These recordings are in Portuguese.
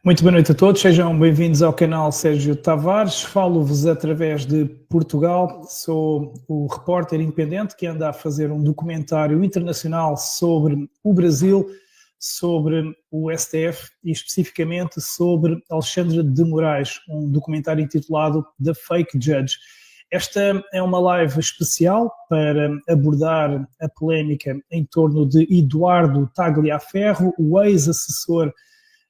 Muito boa noite a todos, sejam bem-vindos ao canal Sérgio Tavares. Falo-vos através de Portugal, sou o repórter independente que anda a fazer um documentário internacional sobre o Brasil, sobre o STF e especificamente sobre Alexandre de Moraes, um documentário intitulado The Fake Judge. Esta é uma live especial para abordar a polémica em torno de Eduardo Tagliaferro, o ex-assessor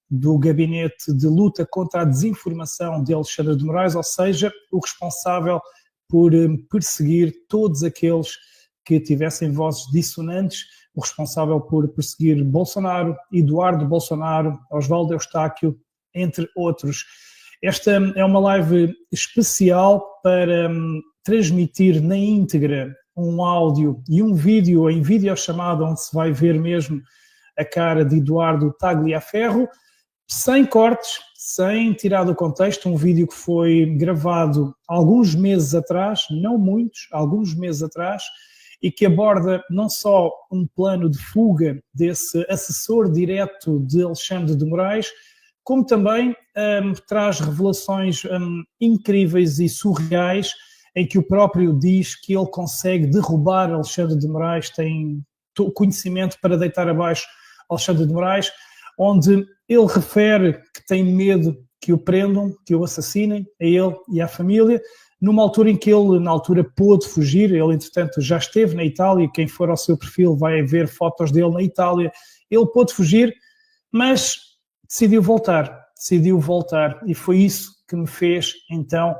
do Gabinete de Luta contra a Desinformação de Alexandre de Moraes, ou seja, o responsável por perseguir todos aqueles que tivessem vozes dissonantes, o responsável por perseguir Bolsonaro, Eduardo Bolsonaro, Oswaldo Eustáquio, entre outros. Esta é uma live especial para transmitir na íntegra um áudio e um vídeo em videochamada onde se vai ver mesmo a cara de Eduardo Tagliaferro, sem cortes, sem tirar do contexto, um vídeo que foi gravado alguns meses atrás, não muitos, alguns meses atrás, e que aborda não só um plano de fuga desse assessor direto de Alexandre de Moraes, como também traz revelações incríveis e surreais, em que o próprio diz que ele consegue derrubar Alexandre de Moraes, tem conhecimento para deitar abaixo Alexandre de Moraes, onde ele refere que tem medo que o prendam, que o assassinem, a ele e à família, numa altura em que ele, na altura, pôde fugir. Ele, entretanto, já esteve na Itália, quem for ao seu perfil vai ver fotos dele na Itália. Ele pôde fugir, mas decidiu voltar, e foi isso que me fez, então,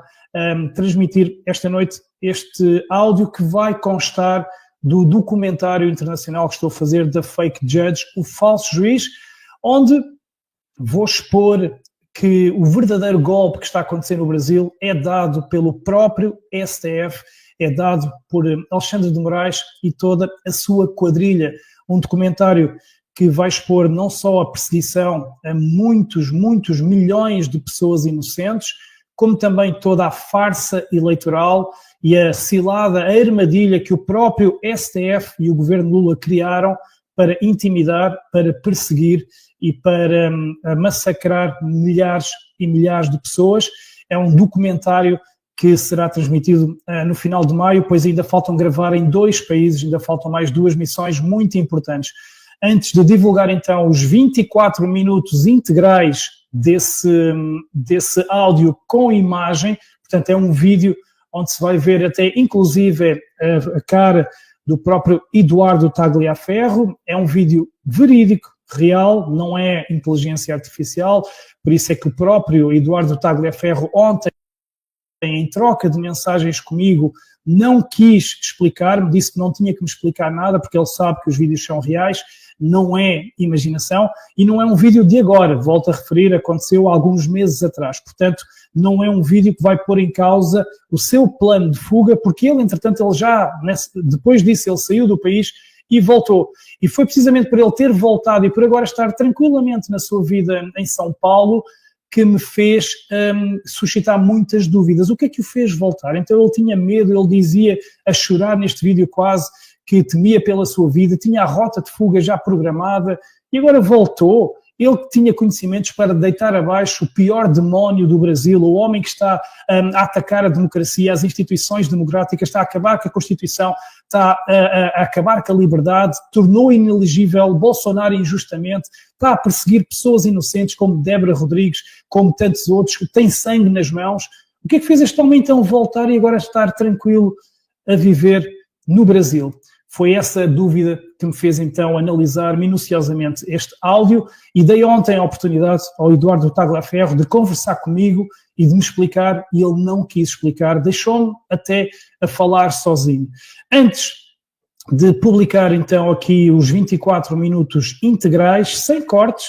transmitir esta noite este áudio que vai constar do documentário internacional que estou a fazer da Fake Judge, o falso juiz, onde vou expor que o verdadeiro golpe que está a acontecer no Brasil é dado pelo próprio STF, é dado por Alexandre de Moraes e toda a sua quadrilha. Um documentário que vai expor não só a perseguição a muitos milhões de pessoas inocentes, como também toda a farsa eleitoral e a cilada, a armadilha que o próprio STF e o governo Lula criaram para intimidar, para perseguir e para massacrar milhares e milhares de pessoas. É um documentário que será transmitido no final de maio, pois ainda faltam gravar em 2 países, ainda faltam mais 2 missões muito importantes. Antes de divulgar então os 24 minutos integrais desse áudio com imagem, portanto é um vídeo onde se vai ver até inclusive a cara do próprio Eduardo Tagliaferro, é um vídeo verídico, real, não é inteligência artificial, por isso é que o próprio Eduardo Tagliaferro ontem, em troca de mensagens comigo, não quis explicar-me, disse que não tinha que me explicar nada, porque ele sabe que os vídeos são reais, não é imaginação, e não é um vídeo de agora, volto a referir, aconteceu há alguns meses atrás, portanto, não é um vídeo que vai pôr em causa o seu plano de fuga, porque ele, entretanto, depois disso, ele saiu do país e voltou. E foi precisamente por ele ter voltado e por agora estar tranquilamente na sua vida em São Paulo que me fez suscitar muitas dúvidas. O que é que o fez voltar? Então ele tinha medo, ele dizia a chorar neste vídeo quase que temia pela sua vida, tinha a rota de fuga já programada e agora voltou. Ele que tinha conhecimentos para deitar abaixo o pior demónio do Brasil, o homem que está a atacar a democracia, as instituições democráticas, está a acabar com a Constituição, está a acabar com a liberdade, tornou inelegível Bolsonaro injustamente, está a perseguir pessoas inocentes como Débora Rodrigues, como tantos outros, que têm sangue nas mãos. O que é que fez este homem então voltar e agora estar tranquilo a viver no Brasil? Foi essa dúvida que me fez então analisar minuciosamente este áudio e dei ontem a oportunidade ao Eduardo Tagliaferro de conversar comigo e de me explicar, e ele não quis explicar, deixou-me até a falar sozinho. Antes de publicar então aqui os 24 minutos integrais, sem cortes,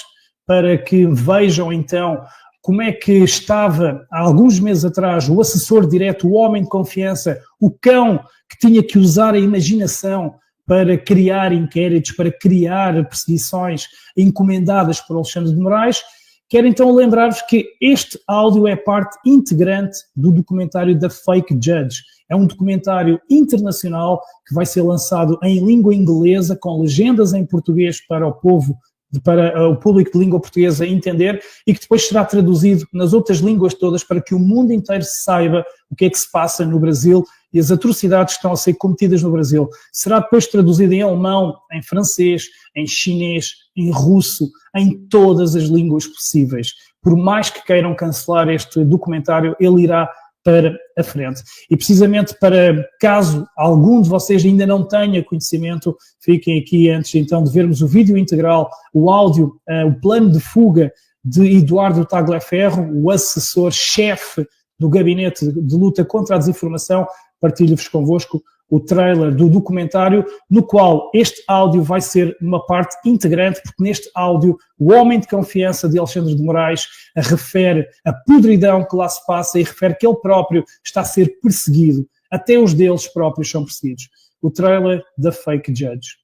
para que vejam então como é que estava há alguns meses atrás o assessor direto, o homem de confiança, o cão que tinha que usar a imaginação para criar inquéritos, para criar perseguições encomendadas por Alexandre de Moraes. Quero então lembrar-vos que este áudio é parte integrante do documentário da Fake Judge. É um documentário internacional que vai ser lançado em língua inglesa, com legendas em português para o povo para o público de língua portuguesa entender e que depois será traduzido nas outras línguas todas para que o mundo inteiro saiba o que é que se passa no Brasil e as atrocidades que estão a ser cometidas no Brasil. Será depois traduzido em alemão, em francês, em chinês, em russo, em todas as línguas possíveis. Por mais que queiram cancelar este documentário, ele irá para a frente. E precisamente para, caso algum de vocês ainda não tenha conhecimento, fiquem aqui antes então de vermos o vídeo integral, o áudio, o plano de fuga de Eduardo Tagliaferro, o assessor-chefe do Gabinete de Luta contra a Desinformação. Partilho-vos convosco o trailer do documentário, no qual este áudio vai ser uma parte integrante, porque neste áudio o homem de confiança de Alexandre de Moraes refere a podridão que lá se passa e refere que ele próprio está a ser perseguido. Até os deles próprios são perseguidos. O trailer da Fake Judge.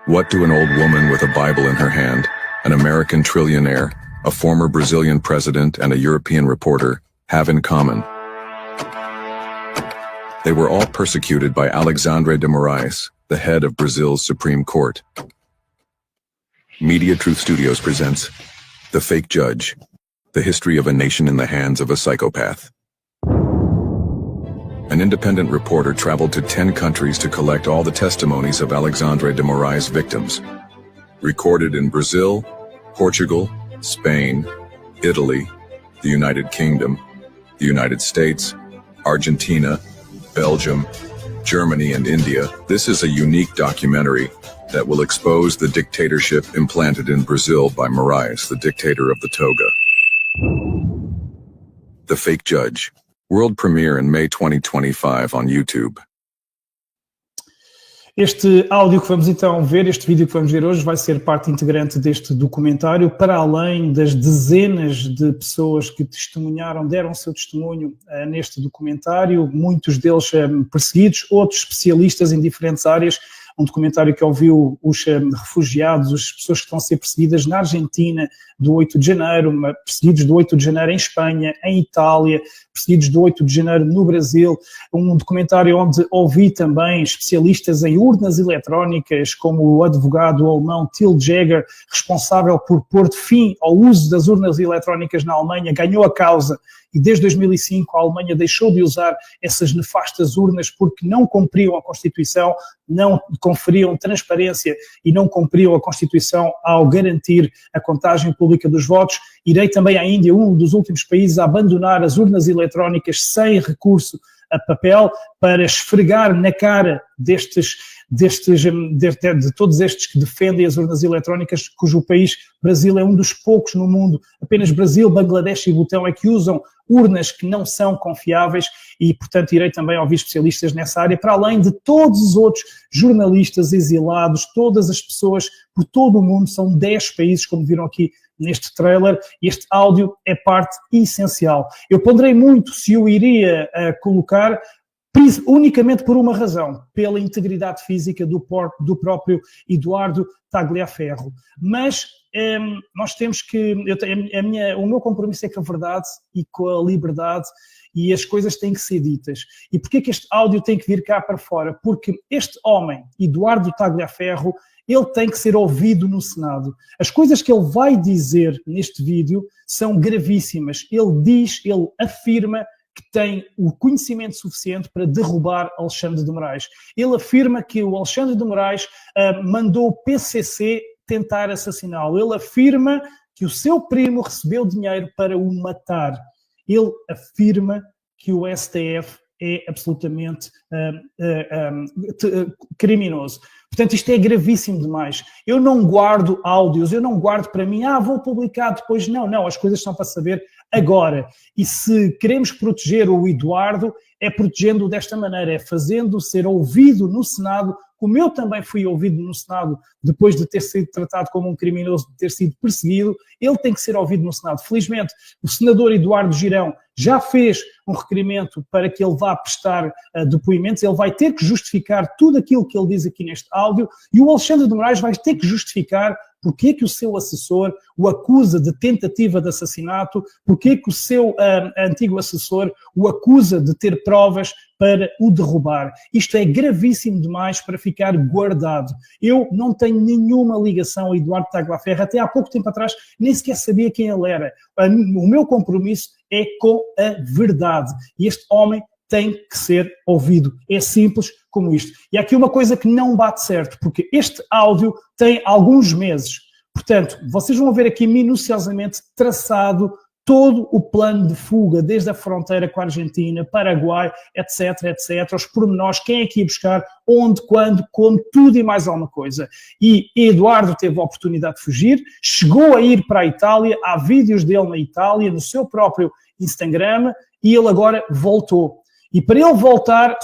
What do an old woman with a Bible in her hand, an American trillionaire, a former Brazilian president and a European reporter have in common? They were all persecuted by Alexandre de Moraes, the head of Brazil's Supreme Court. Media Truth Studios presents The Fake Judge, the history of a nation in the hands of a psychopath. An independent reporter traveled to 10 countries to collect all the testimonies of Alexandre de Moraes' victims. Recorded in Brazil, Portugal, Spain, Italy, the United Kingdom, the United States, Argentina, Belgium, Germany, and India, this is a unique documentary that will expose the dictatorship implanted in Brazil by Moraes, the dictator of the toga. The Fake Judge. World premiere in May 2025 on YouTube. Este áudio que vamos então ver, este vídeo que vamos ver hoje, vai ser parte integrante deste documentário, para além das dezenas de pessoas que testemunharam, deram o seu testemunho neste documentário, muitos deles perseguidos, outros especialistas em diferentes áreas. Um documentário que ouviu os refugiados, as pessoas que estão a ser perseguidas na Argentina do 8 de janeiro, perseguidos do 8 de janeiro em Espanha, em Itália, perseguidos do 8 de janeiro no Brasil. Um documentário onde ouvi também especialistas em urnas eletrónicas, como o advogado alemão Till Jäger, responsável por pôr fim ao uso das urnas eletrónicas na Alemanha, ganhou a causa. E desde 2005 a Alemanha deixou de usar essas nefastas urnas porque não cumpriam a Constituição, não conferiam transparência e não cumpriam a Constituição ao garantir a contagem pública dos votos. Irei também à Índia, um dos últimos países a abandonar as urnas eletrónicas sem recurso a papel, para esfregar na cara de todos estes que defendem as urnas eletrónicas, cujo país, Brasil, é um dos poucos no mundo. Apenas Brasil, Bangladesh e Butão é que usam urnas que não são confiáveis e, portanto, irei também ouvir especialistas nessa área, para além de todos os outros jornalistas exilados, todas as pessoas por todo o mundo. São 10 países, como viram aqui neste trailer, e este áudio é parte essencial. Eu ponderei muito se o iria colocar unicamente por uma razão, pela integridade física do próprio Eduardo Tagliaferro. Mas nós temos que... o meu compromisso é com a verdade e com a liberdade, e as coisas têm que ser ditas. E porquê que este áudio tem que vir cá para fora? Porque este homem, Eduardo Tagliaferro, ele tem que ser ouvido no Senado. As coisas que ele vai dizer neste vídeo são gravíssimas. Ele afirma que tem o conhecimento suficiente para derrubar Alexandre de Moraes. Ele afirma que o Alexandre de Moraes mandou o PCC tentar assassiná-lo. Ele afirma que o seu primo recebeu dinheiro para o matar. Ele afirma que o STF é absolutamente criminoso. Portanto, isto é gravíssimo demais. Eu não guardo áudios, eu não guardo para mim, vou publicar depois. Não, as coisas são para saber agora. E se queremos proteger o Eduardo, é protegendo-o desta maneira, é fazendo-o ser ouvido no Senado, como eu também fui ouvido no Senado depois de ter sido tratado como um criminoso, de ter sido perseguido. Ele tem que ser ouvido no Senado. Felizmente, o senador Eduardo Girão já fez um requerimento para que ele vá prestar depoimentos, ele vai ter que justificar tudo aquilo que ele diz aqui neste áudio e o Alexandre de Moraes vai ter que justificar porque é que o seu assessor o acusa de tentativa de assassinato, porque é que o seu antigo assessor o acusa de ter provas para o derrubar. Isto é gravíssimo demais para ficar guardado. Eu não tenho nenhuma ligação a Eduardo Tagliaferro, até há pouco tempo atrás nem sequer sabia quem ele era. O meu compromisso é com a verdade. E este homem tem que ser ouvido. É simples como isto. E há aqui uma coisa que não bate certo, porque este áudio tem alguns meses. Portanto, vocês vão ver aqui minuciosamente traçado todo o plano de fuga, desde a fronteira com a Argentina, Paraguai, etc, etc, os pormenores, quem é que ia buscar, onde, quando, como, tudo e mais alguma coisa. E Eduardo teve a oportunidade de fugir, chegou a ir para a Itália, há vídeos dele na Itália, no seu próprio Instagram, e ele agora voltou. E para ele voltar,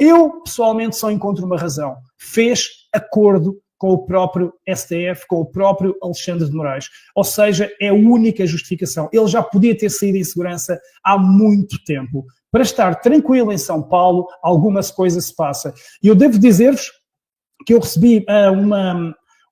eu pessoalmente só encontro uma razão. Fez acordo com o próprio STF, com o próprio Alexandre de Moraes. Ou seja, é a única justificação. Ele já podia ter saído em segurança há muito tempo. Para estar tranquilo em São Paulo, algumas coisas se passam. E eu devo dizer-vos que eu recebi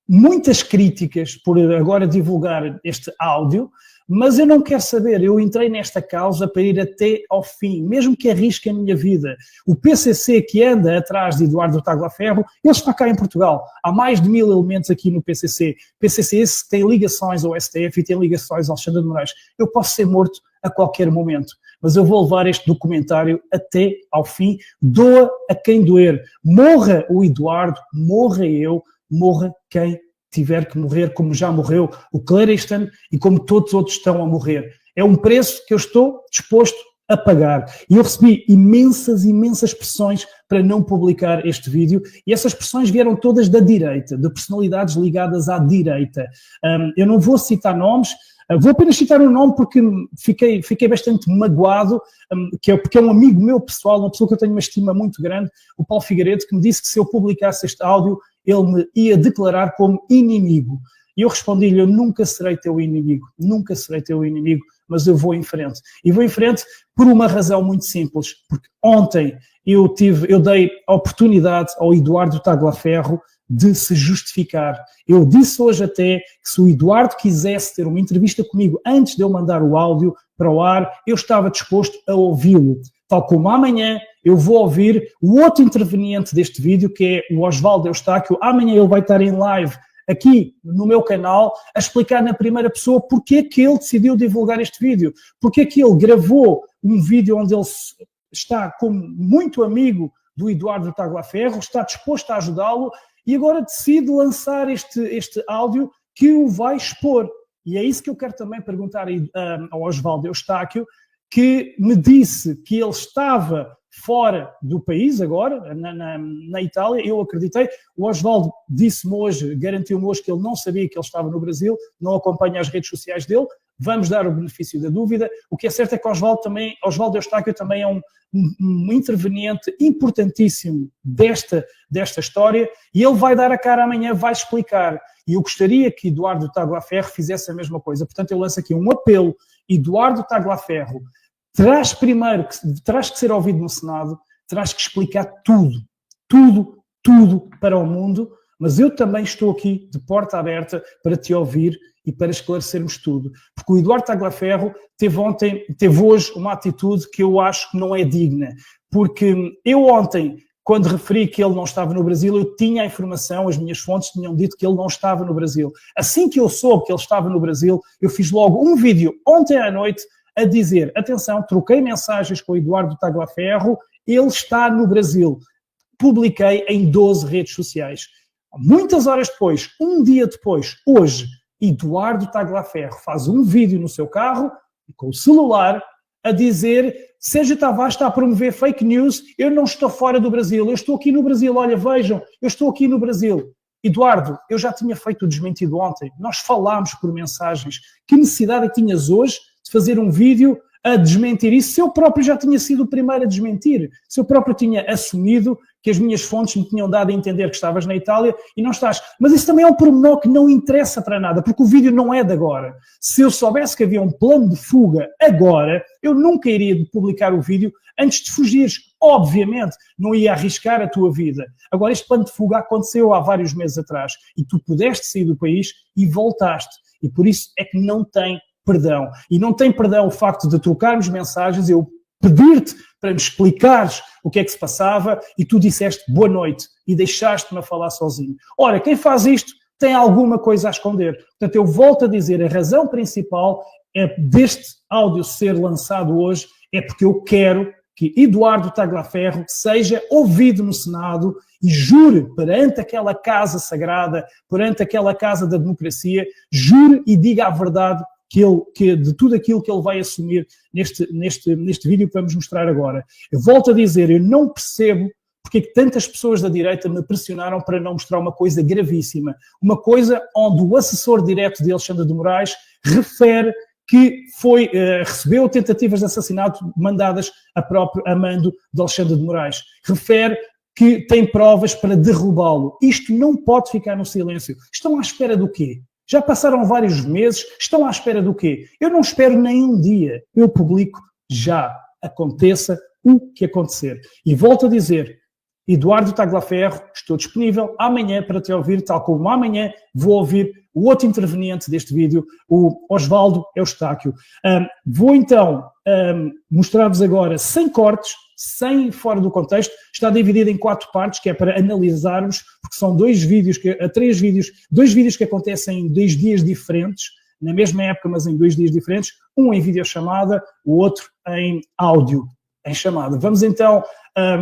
muitas críticas por agora divulgar este áudio, mas eu não quero saber, eu entrei nesta causa para ir até ao fim, mesmo que arrisque a minha vida. O PCC que anda atrás de Eduardo Tagliaferro, ele está cá em Portugal. Há mais de 1000 elementos aqui no PCC. PCC esse tem ligações ao STF e tem ligações ao Alexandre de Moraes. Eu posso ser morto a qualquer momento, mas eu vou levar este documentário até ao fim. Doa a quem doer. Morra o Eduardo, morra eu, morra quem tiver que morrer, como já morreu o Clareston e como todos os outros estão a morrer. É um preço que eu estou disposto a pagar. E eu recebi imensas pressões para não publicar este vídeo, e essas pressões vieram todas da direita, de personalidades ligadas à direita. Eu não vou citar nomes, vou apenas citar um nome porque fiquei bastante magoado, porque é um amigo meu pessoal, uma pessoa que eu tenho uma estima muito grande, o Paulo Figueiredo, que me disse que se eu publicasse este áudio, ele me ia declarar como inimigo. E eu respondi-lhe, eu nunca serei teu inimigo, mas eu vou em frente. E vou em frente por uma razão muito simples, porque ontem eu dei a oportunidade ao Eduardo Tagliaferro de se justificar. Eu disse hoje até que se o Eduardo quisesse ter uma entrevista comigo antes de eu mandar o áudio para o ar, eu estava disposto a ouvi-lo. Tal como amanhã eu vou ouvir o outro interveniente deste vídeo, que é o Osvaldo Eustáquio. Amanhã ele vai estar em live aqui no meu canal a explicar na primeira pessoa porque é que ele decidiu divulgar este vídeo, porque é que ele gravou um vídeo onde ele está como muito amigo do Eduardo Tagliaferro, está disposto a ajudá-lo e agora decide lançar este áudio que o vai expor. E é isso que eu quero também perguntar ao Osvaldo Eustáquio, que me disse que ele estava fora do país agora, na Itália. Eu acreditei. O Osvaldo disse-me hoje, garantiu-me hoje que ele não sabia que ele estava no Brasil, não acompanha as redes sociais dele. Vamos dar o benefício da dúvida. O que é certo é que Osvaldo Eustáquio também é um interveniente importantíssimo desta história, e ele vai dar a cara amanhã, vai explicar. E eu gostaria que Eduardo Tagliaferro fizesse a mesma coisa. Portanto, eu lanço aqui um apelo. Eduardo Tagliaferro, terás que ser ouvido no Senado, terás que explicar tudo para o mundo, mas eu também estou aqui de porta aberta para te ouvir e para esclarecermos tudo. Porque o Eduardo Tagliaferro teve hoje uma atitude que eu acho que não é digna. Porque eu ontem, quando referi que ele não estava no Brasil, eu tinha a informação, as minhas fontes tinham dito que ele não estava no Brasil. Assim que eu soube que ele estava no Brasil, eu fiz logo um vídeo ontem à noite a dizer, atenção, troquei mensagens com o Eduardo Tagliaferro, ele está no Brasil. Publiquei em 12 redes sociais. Muitas horas depois, um dia depois, hoje, Eduardo Tagliaferro faz um vídeo no seu carro, com o celular, a dizer: Sérgio Tavares está a promover fake news, eu não estou fora do Brasil, eu estou aqui no Brasil, olha, vejam, eu estou aqui no Brasil. Eduardo, eu já tinha feito o desmentido ontem, nós falámos por mensagens. Que necessidade é que tinhas hoje de fazer um vídeo a desmentir isso se eu próprio já tinha sido o primeiro a desmentir, se eu próprio tinha assumido que as minhas fontes me tinham dado a entender que estavas na Itália e não estás. Mas isso também é um pormenor que não interessa para nada, porque o vídeo não é de agora. Se eu soubesse que havia um plano de fuga agora, eu nunca iria publicar o vídeo antes de fugires. Obviamente, não ia arriscar a tua vida. Agora, este plano de fuga aconteceu há vários meses atrás e tu pudeste sair do país e voltaste. E por isso é que não tem perdão. E não tem perdão o facto de trocarmos mensagens, eu pedir-te para me explicares o que é que se passava e tu disseste boa noite e deixaste-me a falar sozinho. Ora, quem faz isto tem alguma coisa a esconder. Portanto, eu volto a dizer, a razão principal deste áudio ser lançado hoje é porque eu quero que Eduardo Tagliaferro seja ouvido no Senado e jure perante aquela casa sagrada, perante aquela casa da democracia, jure e diga a verdade que de tudo aquilo que ele vai assumir neste vídeo que vamos mostrar agora. Eu volto a dizer, eu não percebo porque é que tantas pessoas da direita me pressionaram para não mostrar uma coisa gravíssima. Uma coisa onde o assessor direto de Alexandre de Moraes refere que recebeu tentativas de assassinato mandadas a mando de Alexandre de Moraes. Refere que tem provas para derrubá-lo. Isto não pode ficar no silêncio. Estão à espera do quê? Já passaram vários meses, estão à espera do quê? Eu não espero nem um dia. Eu publico já. Aconteça o que acontecer. E volto a dizer, Eduardo Tagliaferro, estou disponível amanhã para te ouvir, tal como amanhã vou ouvir o outro interveniente deste vídeo, o Osvaldo Eustáquio. Vou então mostrar-vos agora, sem cortes, sem fora do contexto, está dividido em 4 partes, que é para analisarmos, porque são 2 vídeos que acontecem em 2 dias diferentes, na mesma época, mas em 2 dias diferentes, um em videochamada, o outro em áudio, em chamada. Vamos então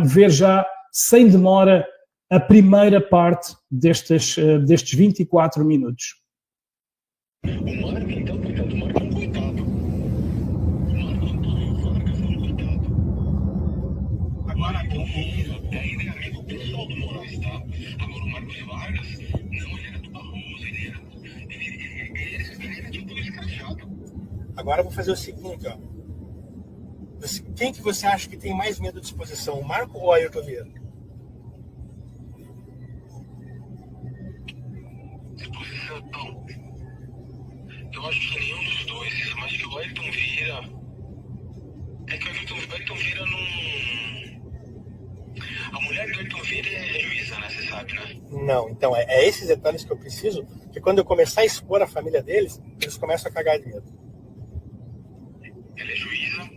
ver já, sem demora, a primeira parte destes 24 minutos. O Marco, então, coitado, o Marco é um coitado. O Marco Antônio Vargas é um coitado. Agora, ainda é amigo pessoal do Moraes, tá? Agora, o Marcos Vargas, não, ele era do Barroso, ele era tipo escrachado. Agora eu vou fazer o seguinte, ó. Quem que você acha que tem mais medo de exposição, o Marco ou o Ayrton Vieira? Exposição. Eu acho que nenhum dos dois, mas que o Ayrton Vieira... É que o Ayrton Vieira não... A mulher do Ayrton Vieira é juíza, né? Você sabe, né? Não, então é esses detalhes que eu preciso, que quando eu começar a expor a família deles, eles começam a cagar de medo. Ela é juíza.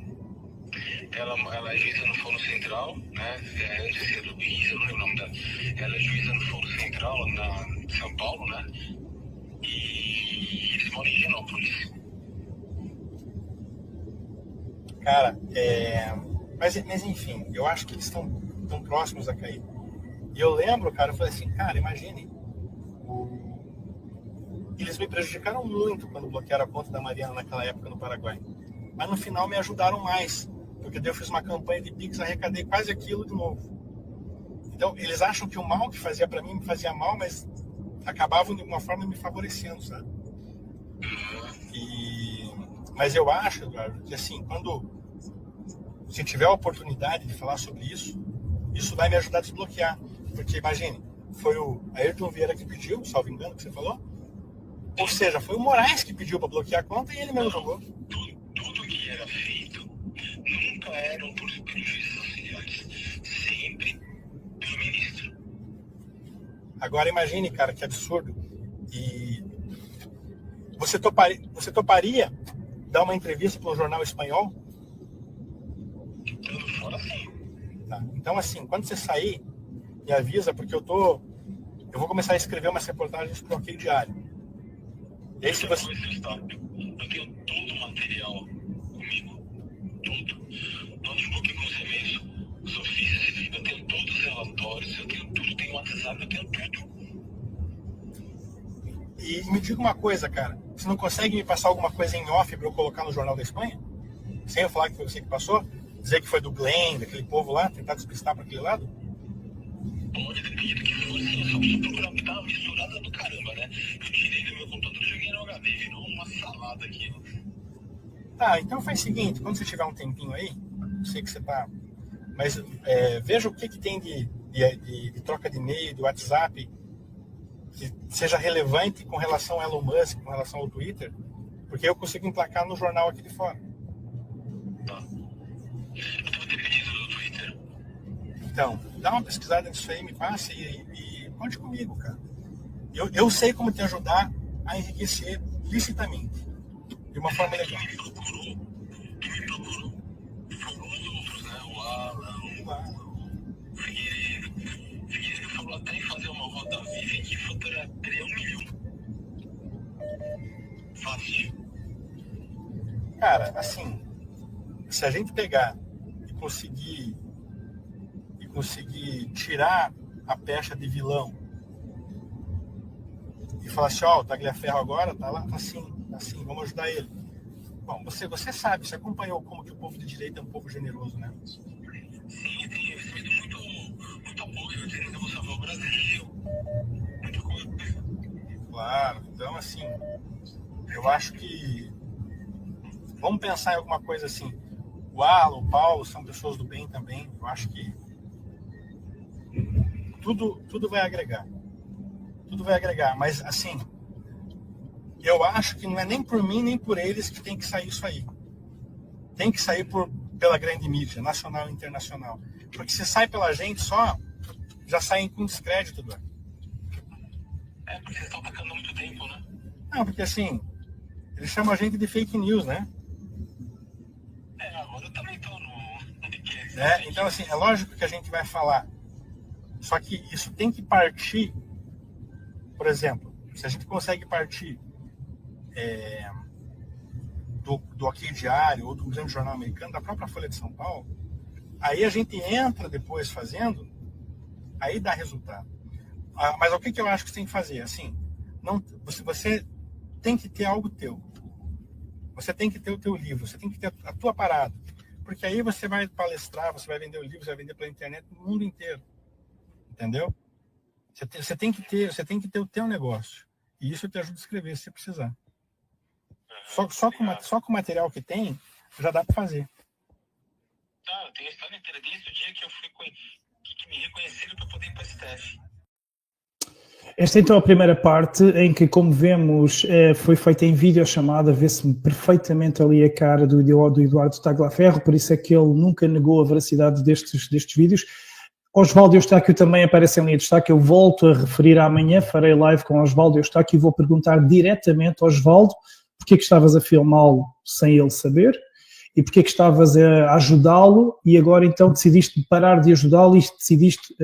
Ela é juíza no Foro Central, né? Antes de ser juíza, eu não lembro o nome dela. Ela é juíza no Foro Central, em São Paulo, né? E eles moram em Genópolis. Cara, mas enfim, eu acho que eles estão tão próximos a cair. E eu lembro, cara, eu falei assim, cara, imagine, eles me prejudicaram muito quando bloquearam a conta da Mariana naquela época no Paraguai. Mas no final me ajudaram mais, porque daí eu fiz uma campanha de Pix, arrecadei quase aquilo de novo. Então, eles acham que o mal que fazia pra mim me fazia mal, mas acabavam de uma forma me favorecendo, sabe? Mas eu acho, Eduardo, que assim, se tiver a oportunidade de falar sobre isso, isso vai me ajudar a desbloquear. Porque, imagine, foi o Ayrton Vieira que pediu, salvo engano, que você falou. Ou seja, foi o Moraes que pediu para bloquear a conta e ele mesmo jogou. Tudo que era feito nunca eram por juízes auxiliares, sempre pelo ministro. Agora imagine, cara, que absurdo. E você toparia dar uma entrevista para um jornal espanhol? Tudo fora sim. Tá. Então, assim, quando você sair, me avisa, porque eu vou começar a escrever umas reportagens para o OK Diário. E aí, se você... Eu tenho todo o material comigo. Tudo. Notebook com você mesmo. Os ofícios, eu tenho todos os relatórios, eu tenho tudo. Tenho WhatsApp, eu tenho tudo. E me diga uma coisa, cara. Você não consegue me passar alguma coisa em off para eu colocar no Jornal da Espanha? Sem eu falar que foi você que passou? Dizer que foi do Glenn, daquele povo lá, tentar despistar para aquele lado? Pode depender do que for, sim. Só preciso procurar, porque tá uma misturada do caramba, né? Eu tirei do meu computador e joguei no HD, virou uma salada aqui. Tá, então faz o seguinte, quando você tiver um tempinho aí, eu sei que você tá... Mas veja o que tem de troca de e-mail, de WhatsApp, que seja relevante com relação ao Elon Musk, com relação ao Twitter, porque eu consigo emplacar no jornal aqui de fora. Tá. Eu tô dependendo do Twitter. Então, dá uma pesquisada nisso aí, me passe e conte comigo, cara. Eu sei como te ajudar a enriquecer licitamente, de uma forma legal. Tu me procurou. Foram os outros, né? O Alan, o Figueiredo falou até em fazer uma roda viva que faturaria 1 milhão. Fácil. Cara, assim, se a gente pegar e conseguir tirar a pecha de vilão e falar assim, ó, o Tagliaferro agora tá lá, tá assim, vamos ajudar ele. Bom, você sabe, você acompanhou como que o povo de direita é um pouco generoso, né? Sim, tem recebido muito apoio, dizendo que eu vou salvar o Brasil. Muita coisa. Claro, então assim, eu acho que vamos pensar em alguma coisa assim. O Alan, o Paulo são pessoas do bem também. Eu acho que tudo vai agregar. Tudo vai agregar, mas assim, eu acho que não é nem por mim nem por eles que tem que sair isso aí. Tem que sair pela grande mídia, nacional e internacional. Porque se sai pela gente só, já saem com descrédito, Eduardo. Porque vocês estão tacando há muito tempo, né? Não, porque assim, eles chamam a gente de fake news, né? Agora eu também tô no... Então assim, é lógico que a gente vai falar. Só que isso tem que partir, por exemplo, se a gente consegue partir do OK Diário ou do grande jornal americano, da própria Folha de São Paulo, aí a gente entra depois fazendo, aí dá resultado. Mas o que eu acho que você tem que fazer? Assim, você tem que ter algo teu. Você tem que ter o teu livro, você tem que ter a tua parada. Porque aí você vai palestrar, você vai vender o livro, você vai vender pela internet no mundo inteiro. Entendeu? Você tem que ter o teu negócio. E isso te ajuda a escrever se você precisar. Só com o material que tem, já dá para fazer. Eu tenho a história inteira. Desde o dia que eu fui que me reconheceram para poder ir para o STF. Esta então é a primeira parte em que, como vemos, foi feita em videochamada, vê-se perfeitamente ali a cara do Eduardo Tagliaferro, por isso é que ele nunca negou a veracidade destes vídeos. Osvaldo Eustáquio também aparece em linha de destaque, eu volto a referir amanhã, farei live com Osvaldo Eustáquio e vou perguntar diretamente, Osvaldo, porque é que estavas a filmá-lo sem ele saber e porque é que estavas a ajudá-lo e agora então decidiste parar de ajudá-lo e decidiste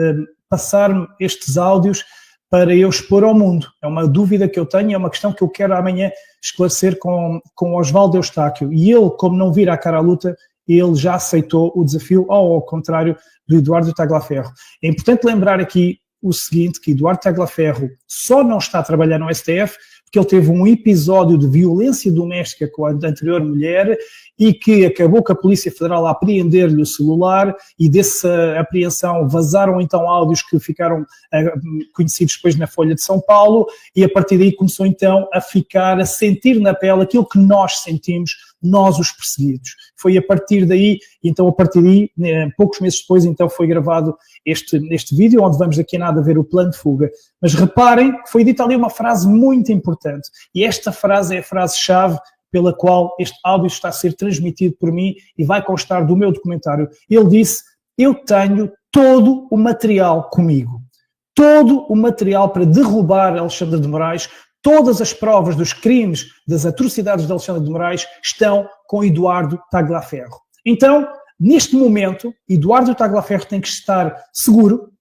passar-me estes áudios para eu expor ao mundo. É uma dúvida que eu tenho, é uma questão que eu quero amanhã esclarecer com Osvaldo Eustáquio. E ele, como não vira a cara à luta, ele já aceitou o desafio, ao contrário do Eduardo Tagliaferro. É importante lembrar aqui o seguinte, que Eduardo Tagliaferro só não está a trabalhar no STF porque ele teve um episódio de violência doméstica com a anterior mulher e que acabou com a Polícia Federal a apreender-lhe o celular e dessa apreensão vazaram então áudios que ficaram conhecidos depois na Folha de São Paulo e a partir daí começou então a sentir na pele aquilo que nós sentimos, nós os perseguidos. Foi a partir daí, poucos meses depois, então foi gravado este vídeo, onde vamos daqui a nada ver o plano de fuga. Mas reparem que foi dita ali uma frase muito importante, e esta frase é a frase-chave pela qual este áudio está a ser transmitido por mim e vai constar do meu documentário. Ele disse, eu tenho todo o material comigo, todo o material para derrubar Alexandre de Moraes. Todas as provas dos crimes, das atrocidades de Alexandre de Moraes estão com Eduardo Tagliaferro. Então, neste momento, Eduardo Tagliaferro tem que estar seguro,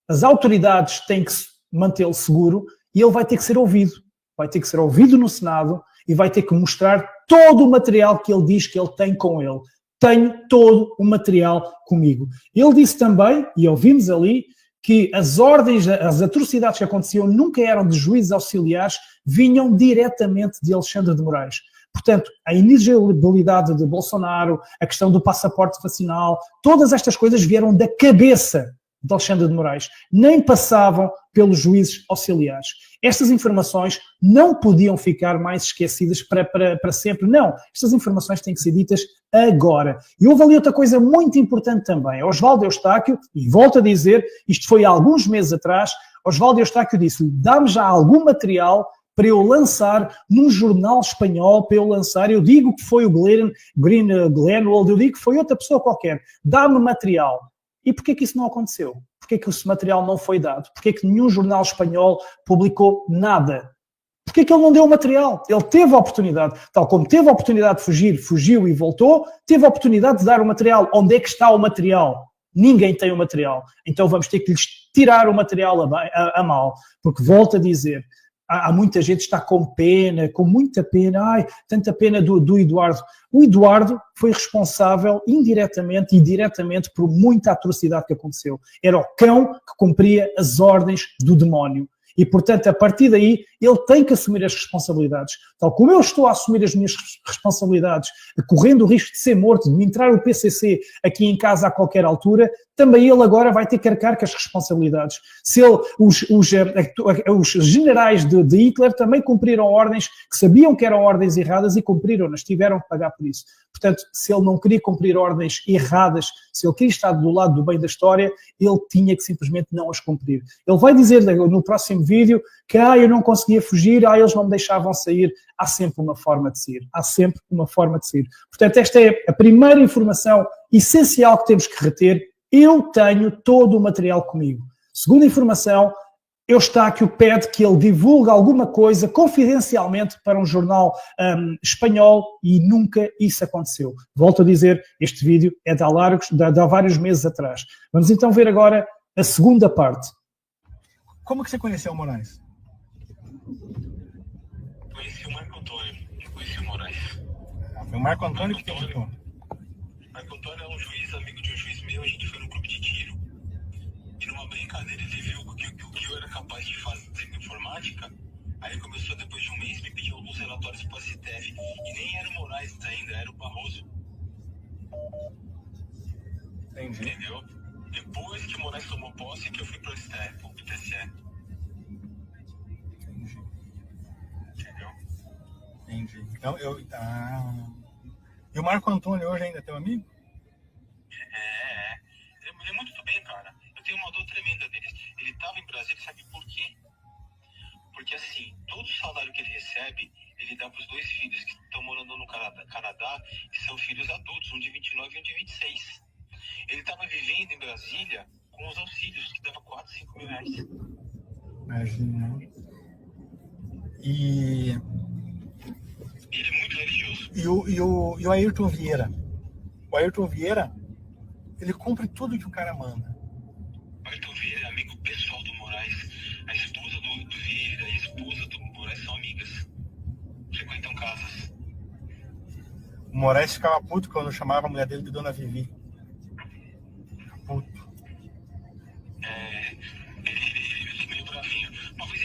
as autoridades têm que mantê-lo seguro e ele vai ter que ser ouvido. Vai ter que ser ouvido no Senado e vai ter que mostrar todo o material que ele diz que ele tem com ele. Tenho todo o material comigo. Ele disse também, e ouvimos ali, que as ordens, as atrocidades que aconteciam nunca eram de juízes auxiliares, vinham diretamente de Alexandre de Moraes. Portanto, a inelegibilidade de Bolsonaro, a questão do passaporte vacinal, todas estas coisas vieram da cabeça de Alexandre de Moraes nem passavam pelos juízes auxiliares. Estas informações não podiam ficar mais esquecidas para sempre. Não, estas informações têm que ser ditas agora. E houve ali outra coisa muito importante também. Oswaldo Eustáquio, e volto a dizer, isto foi há alguns meses atrás, Oswaldo Eustáquio disse-lhe, dá-me já algum material para eu lançar num jornal espanhol, para eu lançar, eu digo que foi o Glenwald, eu digo que foi outra pessoa qualquer, dá-me material. E porquê que isso não aconteceu? Porquê que esse material não foi dado? Porquê que nenhum jornal espanhol publicou nada? Porquê que ele não deu o material? Ele teve a oportunidade, tal como teve a oportunidade de fugir, fugiu e voltou, teve a oportunidade de dar o material. Onde é que está o material? Ninguém tem o material. Então vamos ter que lhes tirar o material a mal. Porque, volto a dizer, há muita gente que está com pena, com muita pena, tanta pena do Eduardo. O Eduardo foi responsável indiretamente e diretamente por muita atrocidade que aconteceu. Era o cão que cumpria as ordens do demónio. E, portanto, a partir daí, ele tem que assumir as responsabilidades. Tal como eu estou a assumir as minhas responsabilidades, correndo o risco de ser morto, de me entrar o PCC aqui em casa a qualquer altura, também ele agora vai ter que arcar com as responsabilidades. Se ele, os generais de Hitler também cumpriram ordens que sabiam que eram ordens erradas e cumpriram-nas, tiveram que pagar por isso. Portanto, se ele não queria cumprir ordens erradas, se ele queria estar do lado do bem da história, ele tinha que simplesmente não as cumprir. Ele vai dizer no próximo vídeo que eu não conseguia fugir, eles não me deixavam sair. Há sempre uma forma de sair. Há sempre uma forma de sair. Portanto, esta é a primeira informação essencial que temos que reter. Eu tenho todo o material comigo. Segunda informação, Eustáquio pede que ele divulgue alguma coisa confidencialmente para um jornal espanhol e nunca isso aconteceu. Volto a dizer, este vídeo é de há vários meses atrás. Vamos então ver agora a segunda parte. Como que você conheceu o Moraes? Conheci o Marco Antônio, não conheci o Moraes. Foi o Marco Antônio que te ajudou. Marco Antônio é um juiz, amigo de um juiz meu, a gente foi no clube de tiro. E numa brincadeira ele viu o que eu era capaz de fazer com informática. Aí começou, depois de um mês, me pediu alguns relatórios para o STF. E nem era o Moraes ainda, era o Barroso. Entendi. Entendeu? Depois que o Moraes tomou posse, que eu fui pro STF, pro TSE. Entendi. Entendeu? Entendi. Então, E o Marco Antônio hoje ainda é teu amigo? Ele é muito bem, cara. Eu tenho uma dor tremenda dele. Ele tava em Brasília, sabe por quê? Porque assim, todo o salário que ele recebe, ele dá pros 2 filhos que estão morando no Canadá e são filhos adultos, um de 29 e um de 26. Ele tava vivendo em Brasília com os auxílios, que dava 4, 5 mil reais. Imagina. E Ele é muito religioso. e o Ayrton Vieira? O Ayrton Vieira, ele cumpre tudo que o cara manda. O Ayrton Vieira é amigo pessoal do Moraes. A esposa do Vieira e a esposa do Moraes são amigas. Frequentam casas. O Moraes ficava puto quando chamava a mulher dele de Dona Vivi. Puto. Ele é meio bravinho. Uma vez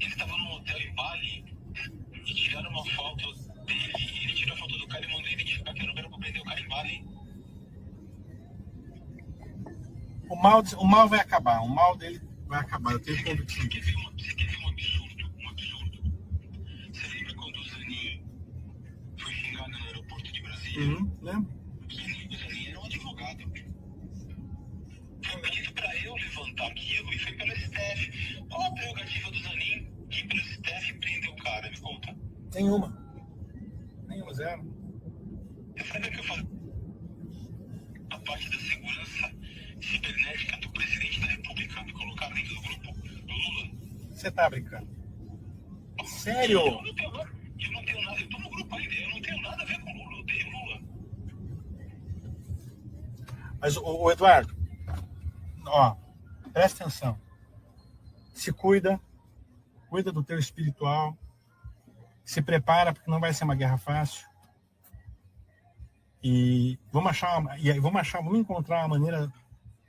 ele tava num hotel em Bali e tiraram uma foto dele. Ele tirou a foto do cara e mandou identificar que era o cara pra prender o cara em Bali. O mal vai acabar. O mal dele vai acabar. Eu tenho convicção. Você quer ver um absurdo? Um absurdo. Você lembra quando o Zanin foi xingado no aeroporto de Brasília? Lembro. O Zanin era um advogado. Foi pedido pra eu levantar aquilo e foi pelo STF. Qual a prerrogativa do Zanin que ir pelo STF e prender o cara? Me conta. Nenhuma, zero. Você sabe o que eu falo? A parte da segurança cibernética do presidente da República me colocar dentro do grupo do Lula. Você tá brincando? Sério? Eu não tenho nada, eu tô no grupo ainda, eu não tenho nada a ver com o Lula, eu odeio o Lula. Mas o Eduardo, presta atenção. Se cuida do teu espiritual, se prepara porque não vai ser uma guerra fácil. E vamos encontrar uma maneira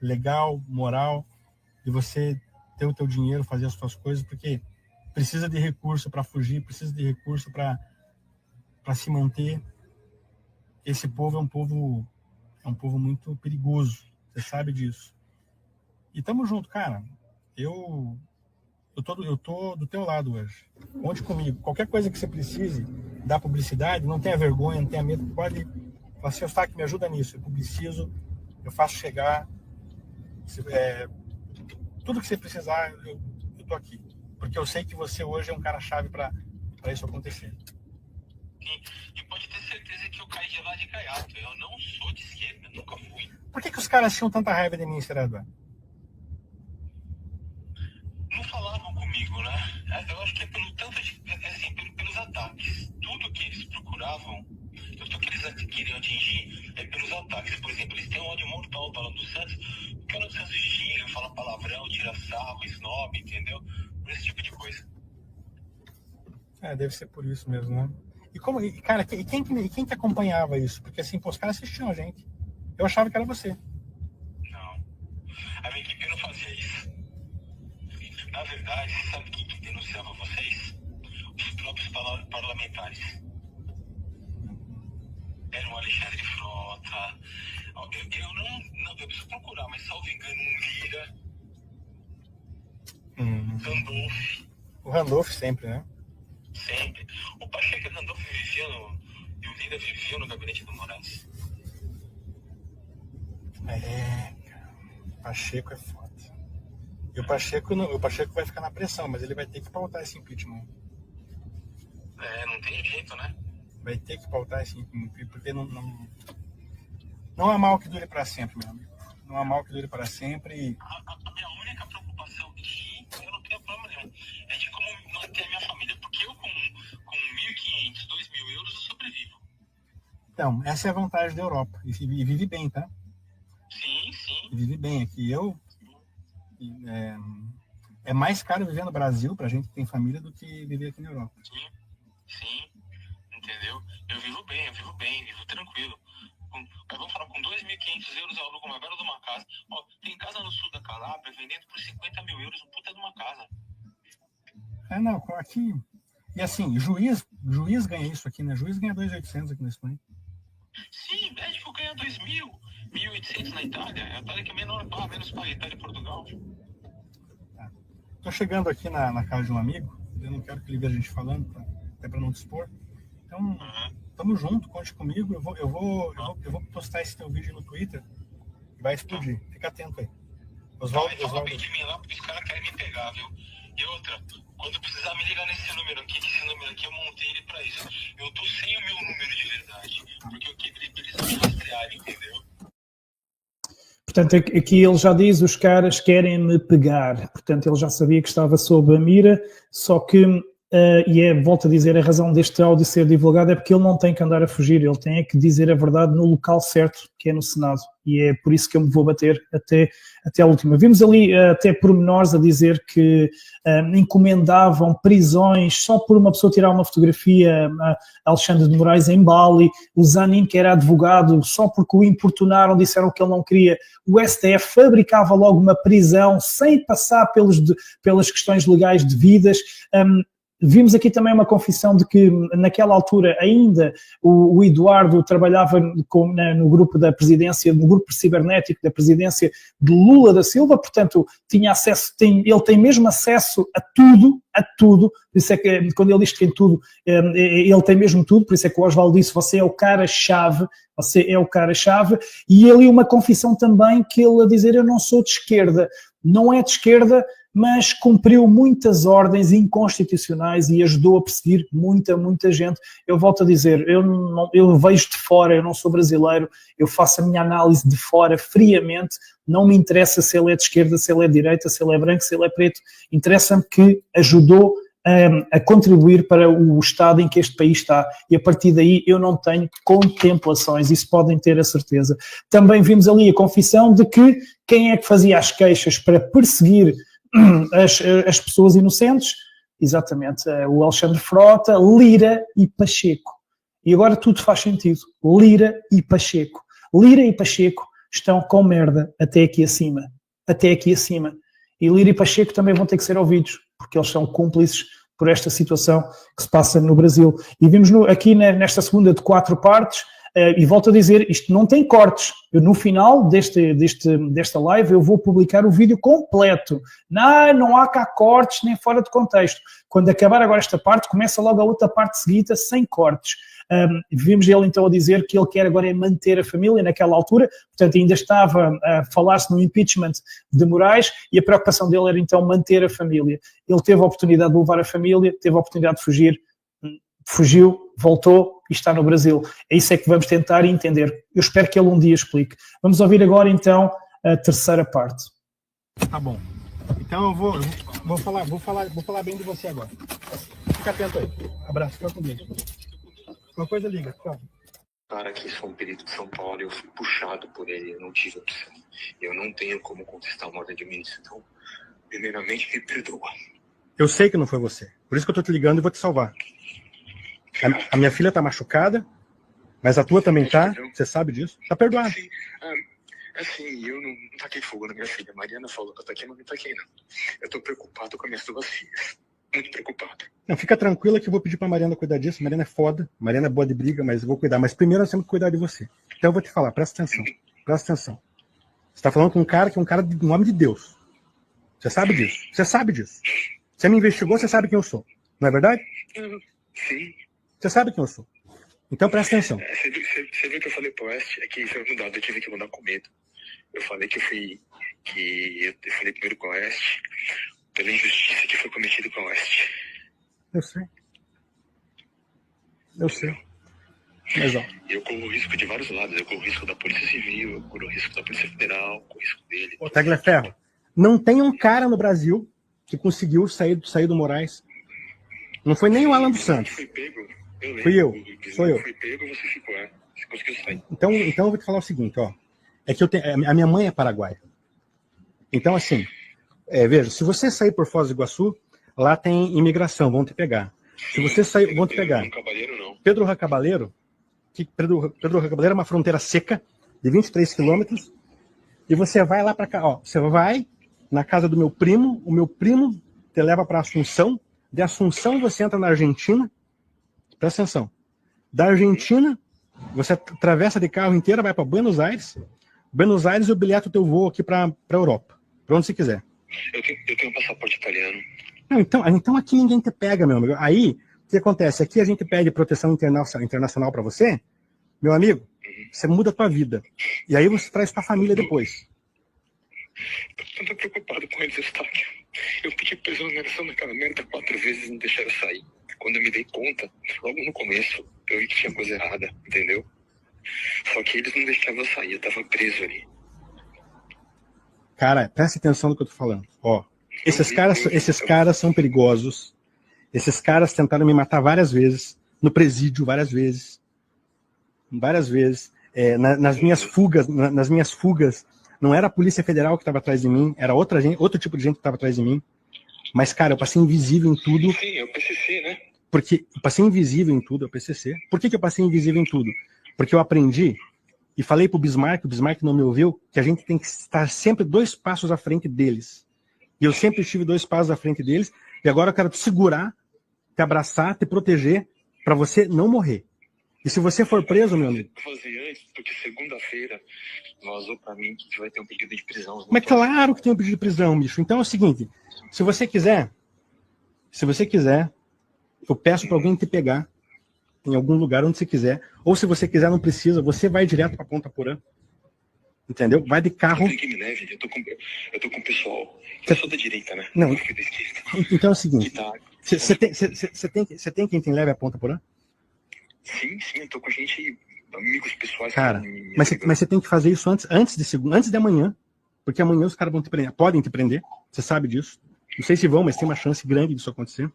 legal, moral, de você ter o teu dinheiro, fazer as suas coisas, porque precisa de recurso para fugir, precisa de recurso para se manter. Esse povo é um povo muito perigoso, você sabe disso. E tamo junto, cara. Eu tô do teu lado hoje. Conte comigo. Qualquer coisa que você precise da publicidade, não tenha vergonha, não tenha medo, pode falar assim, Eustáquio, me ajuda nisso. Eu publicizo, eu faço chegar. Tudo que você precisar, eu tô aqui. Porque eu sei que você hoje é um cara-chave para isso acontecer. E pode ter certeza que eu caí de lá de gaiato. Eu não sou de esquerda, nunca fui. Por que os caras tinham tanta raiva de mim, Sereda? Não falavam comigo, né? Eu acho que é pelos ataques. Tudo que eles procuravam, tudo que eles queriam atingir é pelos ataques. Por exemplo, eles têm um ódio mortal falando do Santos, porque o Santos gira, fala palavrão, tira sarro, snob, entendeu? Por esse tipo de coisa. Deve ser por isso mesmo, né? E cara, quem que acompanhava isso? Porque assim, os caras assistiam a gente. Eu achava que era você. Não. A minha equipe não fazia isso. Na verdade, sabe quem denunciava vocês? Os próprios parlamentares. Era o Alexandre Frota. Eu preciso procurar, mas salvo engano, um Lira. Randolph. O Randolph sempre, né? Sempre. O Pacheco e o Randolph e o Lira viviam no gabinete do Moraes. Cara. O Pacheco é foda. E o Pacheco vai ficar na pressão, mas ele vai ter que pautar esse impeachment. Não tem jeito, né? Vai ter que pautar esse impeachment, porque não há mal que dure para sempre, meu amigo. Não há mal que dure para sempre. A minha única preocupação aqui, eu não tenho problema nenhum, é de como manter a minha família. Porque eu com 1.500, 2.000 euros, eu sobrevivo. Então, essa é a vantagem da Europa. E vive bem, tá? Sim, sim. E vive bem aqui. É mais caro viver no Brasil, pra gente que tem família, do que viver aqui na Europa. Sim. Entendeu? Eu vivo bem, vivo tranquilo. Vamos falar, com 2.500 euros eu alugo uma bela de uma casa. Ó, tem casa no sul da Calábria vendendo por 50.000 euros um puta de uma casa. Não, aqui... E assim, juiz ganha isso aqui, né? Juiz ganha 2.800 aqui na Espanha. Sim, médico ganha 2.000, 1.800 na Itália. A Itália que é menor, menos para a Itália e Portugal. Tô chegando aqui na casa de um amigo. Eu não quero que ele veja a gente falando, até para não dispor. Então, tamo junto, conte comigo. Eu vou postar esse teu vídeo no Twitter e vai explodir. Fica atento aí. Oswaldo. De mim lá, porque os caras querem me pegar, viu? E outra, quando precisar me ligar nesse número aqui, eu montei ele pra isso. Eu tô sem o meu número de verdade, porque eu quebrei pra eles me rastrearem, entendeu? Portanto, aqui ele já diz, os caras querem me pegar. Portanto, ele já sabia que estava sob a mira, só que, volto a dizer, a razão deste áudio ser divulgado é porque ele não tem que andar a fugir, ele tem que dizer a verdade no local certo, que é no Senado. E é por isso que eu me vou bater até a última. Vimos ali até pormenores a dizer que encomendavam prisões só por uma pessoa tirar uma fotografia a Alexandre de Moraes em Bali, o Zanin, que era advogado, só porque o importunaram, disseram que ele não queria. O STF fabricava logo uma prisão sem passar pelas questões legais devidas. Vimos aqui também uma confissão de que naquela altura ainda o Eduardo trabalhava no grupo da presidência, no grupo cibernético da presidência de Lula da Silva, portanto tinha acesso, ele tem mesmo acesso a tudo, por isso é que quando ele diz que tem tudo, ele tem mesmo tudo, por isso é que o Oswaldo disse, você é o cara-chave, e ali uma confissão também que ele a dizer, eu não sou de esquerda, não é de esquerda, mas cumpriu muitas ordens inconstitucionais e ajudou a perseguir muita gente. Eu volto a dizer, eu vejo de fora, eu não sou brasileiro, eu faço a minha análise de fora friamente, não me interessa se ele é de esquerda, se ele é de direita, se ele é branco, se ele é preto, interessa-me que ajudou a contribuir para o estado em que este país está, e a partir daí eu não tenho contemplações, isso podem ter a certeza. Também vimos ali a confissão de que quem é que fazia as queixas para perseguir as pessoas inocentes, exatamente, o Alexandre Frota, Lira e Pacheco. E agora tudo faz sentido. Lira e Pacheco estão com merda até aqui acima. E Lira e Pacheco também vão ter que ser ouvidos, porque eles são cúmplices por esta situação que se passa no Brasil. E vimos aqui nesta segunda de 4 partes E volto a dizer, isto não tem cortes. Eu, no final desta live, eu vou publicar o vídeo completo. Não há cá cortes nem fora de contexto. Quando acabar agora esta parte, começa logo a outra parte seguida, sem cortes. Vimos ele então a dizer que ele quer agora é manter a família naquela altura, portanto ainda estava a falar-se no impeachment de Moraes e a preocupação dele era então manter a família. Ele teve a oportunidade de levar a família, teve a oportunidade de fugir, fugiu, voltou e está no Brasil. É isso é que vamos tentar entender. Eu espero que ele um dia explique. Vamos ouvir agora então a terceira parte. Tá bom. Então eu vou falar bem de você agora. Fica atento aí. Abraço, fica com Deus. Uma coisa liga, tchau. Cara que sou um perito de São Paulo, eu fui puxado por ele, eu não tive opção. Eu não tenho como contestar uma ordem de ministro, então, primeiramente, me perdoa. Eu sei que não foi você, por isso que eu tô te ligando e vou te salvar. A minha filha tá machucada, mas a tua também tá, você sabe disso, tá perdoado. Sim, assim, eu não taquei fogo na minha filha, a Mariana falou que eu taquei, mas não taquei não. Eu tô preocupado com as minhas duas filhas, muito preocupado. Não, fica tranquila que eu vou pedir pra Mariana cuidar disso. Mariana é foda, Mariana é boa de briga, mas eu vou cuidar. Mas primeiro nós temos que cuidar de você. Então eu vou te falar, presta atenção. Presta atenção. Você tá falando com um cara que é um homem de Deus. Você sabe disso. Você sabe disso. Você me investigou, você sabe quem eu sou. Não é verdade? Sim. Você sabe quem eu sou. Então presta atenção. Você viu que eu falei pro Oeste? É que foi mudado, eu tive que mudar com medo. Eu falei que eu falei primeiro com o Oeste, pela injustiça que foi cometida com o Oeste. Eu sei. Eu sei. Mas, ó. Eu corro risco de vários lados. Eu corro risco da Polícia Civil, eu corro risco da Polícia Federal, corro risco dele. Ô, Tagliaferro, não tem um cara no Brasil que conseguiu sair do Moraes. Não foi nem o Alan dos Santos. Foi pego. Fui eu. Sou eu. Foi pego, você ficou, Você conseguiu sair. Então eu vou te falar o seguinte, ó. É que a minha mãe é paraguaia. Então, assim, veja, se você sair por Foz do Iguaçu, lá tem imigração, vão te pegar. Se você sair, vão te pegar. Pedro Racabaleiro é uma fronteira seca de 23 quilômetros e você vai lá para cá, ó. Você vai na casa do meu primo, o meu primo te leva para Assunção, de Assunção você entra na Argentina, presta atenção. Da Argentina, você atravessa de carro inteira, vai para Buenos Aires e o bilhete do teu voo aqui para Europa, para onde você quiser. Eu tenho um passaporte italiano. Não, então aqui ninguém te pega, meu amigo. Aí, o que acontece? Aqui a gente pede proteção internacional para você, meu amigo, você muda a tua vida. E aí você traz tua família depois. Eu tô preocupado com eles, Eustáquio. Eu pedi exoneração daquela merda 4 vezes e não deixaram sair. Quando eu me dei conta, logo no começo, eu vi que tinha coisa errada, entendeu? Só que eles não deixavam eu sair, eu tava preso ali. Cara, presta atenção no que eu tô falando. Ó, esses caras são perigosos. Esses caras tentaram me matar várias vezes, no presídio várias vezes. Nas minhas fugas, não era a Polícia Federal que estava atrás de mim, era outro tipo de gente que estava atrás de mim. Mas, cara, eu passei invisível em tudo. Sim, é o PCC, né? Porque eu passei invisível em tudo, é o PCC. Por que eu passei invisível em tudo? Porque eu aprendi e falei pro Bismarck, o Bismarck não me ouviu, que a gente tem que estar sempre 2 passos à frente deles. E eu sempre estive 2 passos à frente deles, e agora eu quero te segurar, te abraçar, te proteger, para você não morrer. E se você for preso, meu amigo... Fazer antes, porque segunda-feira vazou pra mim que vai ter um pedido de prisão. Mas claro que tem um pedido de prisão, bicho. Então é o seguinte, se você quiser, eu peço para alguém te pegar em algum lugar onde você quiser, ou se você quiser, não precisa, você vai direto para Ponta Porã, entendeu? Vai de carro. Eu que me leve, eu tô com o pessoal. Eu sou da direita, né? Não. Eu fico da esquerda. Então é o seguinte, você tem quem te leve a Ponta Porã? Sim, eu tô com gente, amigos pessoais. Cara, mas você tem que fazer isso antes de amanhã, porque amanhã os caras vão te prender, podem te prender, você sabe disso. Não sei se vão, mas tem uma chance grande disso acontecer.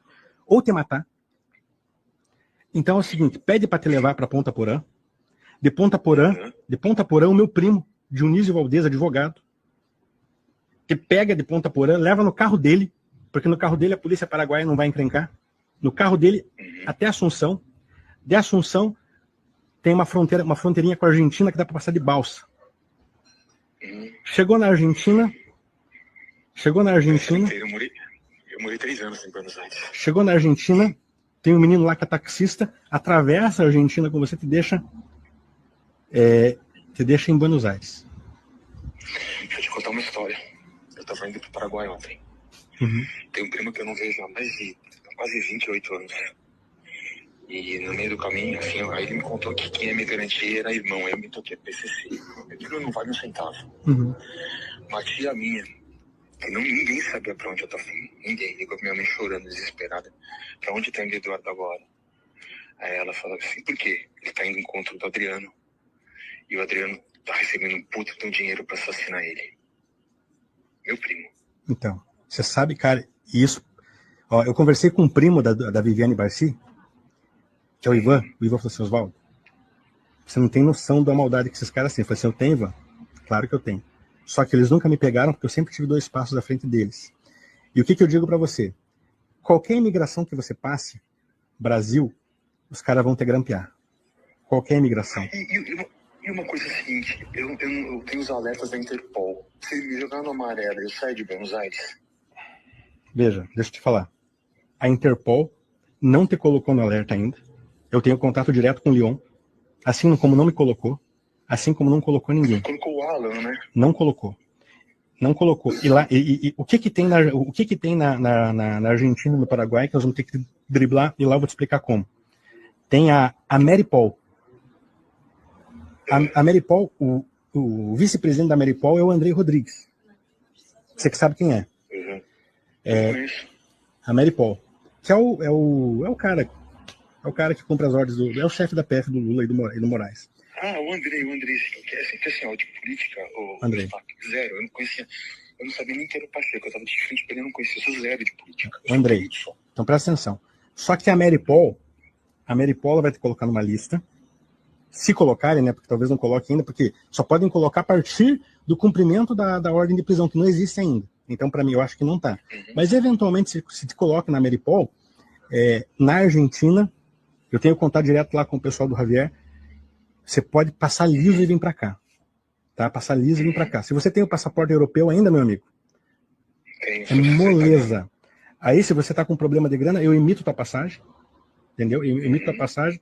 Ou te matar. Então é o seguinte, pede para te levar para Ponta Porã. De Ponta Porã, o meu primo, Dionísio Valdez, advogado, te pega de Ponta Porã, leva no carro dele, porque no carro dele a polícia paraguaia não vai encrencar. No carro dele até Assunção. De Assunção tem uma fronteirinha com a Argentina que dá para passar de balsa. Chegou na Argentina. Eu morei 3 anos em Buenos Aires. Chegou na Argentina, tem um menino lá que é taxista, atravessa a Argentina com você, te deixa te deixa em Buenos Aires? Deixa eu te contar uma história. Eu tava indo pro Paraguai ontem. Tem um primo que eu não vejo há mais de quase 28 anos. E no meio do caminho, assim, aí ele me contou que quem ia me garantir era irmão. Aí eu me toquei PCC. Aquilo não vale um centavo. Uma tia minha, que ninguém sabia pra onde eu tava indo. Ninguém. Ligou minha mãe chorando, desesperada. Pra onde tá indo Eduardo agora? Aí ela falou assim, por quê? Ele tá indo ao encontro do Adriano. E o Adriano tá recebendo um puto de um dinheiro pra assassinar ele. Meu primo. Então, você sabe, cara, isso... Ó, eu conversei com um primo da Viviane Barci, que é o Ivan. O Ivan falou assim, Oswaldo, você não tem noção da maldade que esses caras têm. Eu falei assim, eu tenho, Ivan? Claro que eu tenho. Só que eles nunca me pegaram, porque eu sempre tive 2 passos à frente deles. E o que eu digo pra você? Qualquer imigração que você passe, Brasil, os caras vão te grampear. Qualquer imigração. E uma coisa seguinte, eu tenho os alertas da Interpol. Se me jogar no amarelo, eu saio de Buenos Aires? Veja, deixa eu te falar. A Interpol não te colocou no alerta ainda. Eu tenho contato direto com o Lyon. Assim como não me colocou. Assim como não colocou ninguém. Colocou o Alan, né? Não colocou. Não colocou. E lá, o que tem na Argentina e no Paraguai que nós vamos ter que driblar, e lá eu vou te explicar como. Tem a Maripol. A Maripol, o vice-presidente da Maripol é o Andrei Rodrigues. Você que sabe quem é. A Maripol. Que é o cara que compra as ordens é o chefe da PF do Lula e do Moraes. O Andrei, que é sempre assim, ó, de política, Andrei. Zero, eu não conhecia, eu não sabia nem que era o Pacheco, eu tava de frente pra ele, eu não conhecia, eu sou zero de política. Andrei, então presta atenção. Só que a Maripol vai te colocar numa lista, se colocarem, né, porque talvez não coloquem ainda, porque só podem colocar a partir do cumprimento da ordem de prisão, que não existe ainda. Então, para mim, eu acho que não tá. Mas, eventualmente, se te coloca na Maripol, na Argentina, eu tenho contato direto lá com o pessoal do Javier, você pode passar liso e vir para cá. Tá? Passar liso e vir para cá. Se você tem o passaporte europeu ainda, meu amigo, é moleza. Aí, se você tá com problema de grana, eu emito tua passagem, entendeu? Eu emito tua passagem.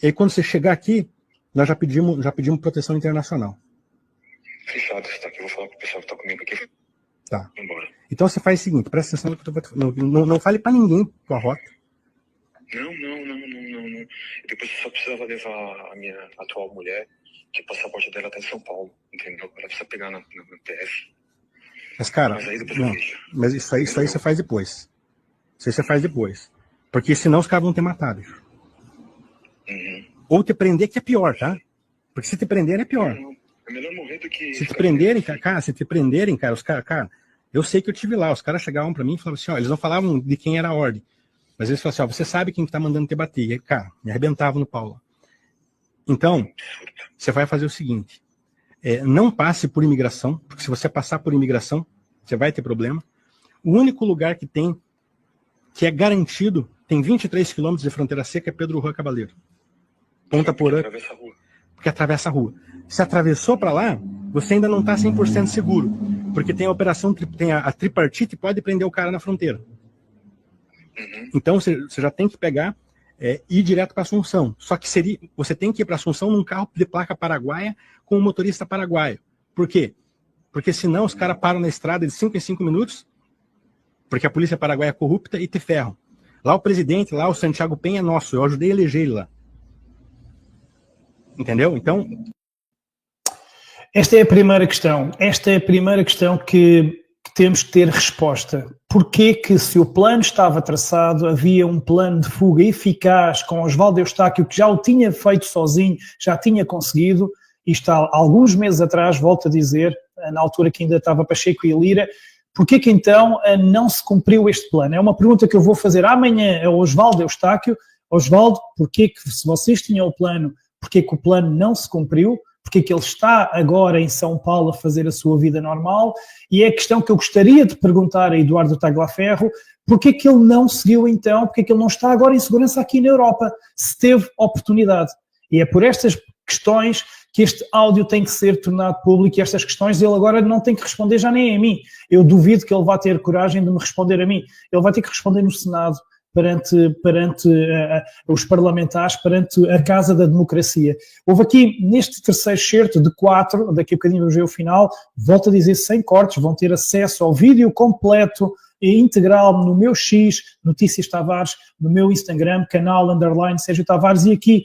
E aí, quando você chegar aqui, nós já pedimos proteção internacional. Fechado, você tá aqui, eu vou falar com o pessoal que tá comigo aqui. Tá. Embora. Então você faz o seguinte, presta atenção no que eu tô... não fale pra ninguém tua rota. Não. Depois você só precisava levar a minha atual mulher, que o passaporte dela tá em São Paulo, entendeu? Ela precisa pegar na PF. Mas, cara, mas aí depois não, mas isso aí você faz depois. Isso aí você faz depois. Porque senão os caras vão te matar, bicho. Ou te prender, que é pior, tá? Porque se te prenderem é pior. Não. É melhor morrer do que... Se te prenderem, cara, os caras, cara, eu sei que eu tive lá, os caras chegavam pra mim e falavam assim, ó, eles não falavam de quem era a ordem, mas eles falavam assim, ó, você sabe quem que tá mandando te bater. E aí, cara, me arrebentavam no pau lá. Então, você vai fazer o seguinte, não passe por imigração, porque se você passar por imigração, você vai ter problema. O único lugar que tem, que é garantido, tem 23 quilômetros de fronteira seca, é Pedro Juan Cabaleiro. Ponta Porã. Porque atravessa a rua. Se atravessou para lá, você ainda não está 100% seguro, porque tem a operação, tem a tripartite, pode prender o cara na fronteira. Então você já tem que pegar e ir direto para Assunção. Só que você tem que ir para Assunção num carro de placa paraguaia com um motorista paraguaio. Por quê? Porque senão os caras param na estrada de 5 em 5 minutos, porque a polícia paraguaia é corrupta e te ferram. Lá o presidente, lá o Santiago Penha é nosso, eu ajudei a eleger ele lá. Entendeu? Então... Esta é a primeira questão. Esta é a primeira questão que temos que ter resposta. Porquê que, se o plano estava traçado, havia um plano de fuga eficaz com Oswaldo Eustáquio, que já o tinha feito sozinho, já tinha conseguido, e está há alguns meses atrás, volto a dizer, na altura que ainda estava Pacheco e Lira, porquê que então não se cumpriu este plano? É uma pergunta que eu vou fazer amanhã ao Oswaldo Eustáquio. Oswaldo, porquê que, se vocês tinham o plano, porquê que o plano não se cumpriu? Porque que ele está agora em São Paulo a fazer a sua vida normal, e é a questão que eu gostaria de perguntar a Eduardo Tagliaferro, porque que ele não seguiu então, porque que ele não está agora em segurança aqui na Europa, se teve oportunidade. E é por estas questões que este áudio tem que ser tornado público, e estas questões ele agora não tem que responder já nem a mim. Eu duvido que ele vá ter coragem de me responder a mim. Ele vai ter que responder no Senado, perante os parlamentares, perante a Casa da Democracia. Houve aqui, neste terceiro excerto de 4, daqui a bocadinho vamos ver o final, volto a dizer, sem cortes, vão ter acesso ao vídeo completo e integral no meu X, Notícias Tavares, no meu Instagram, canal _ Sérgio Tavares, e aqui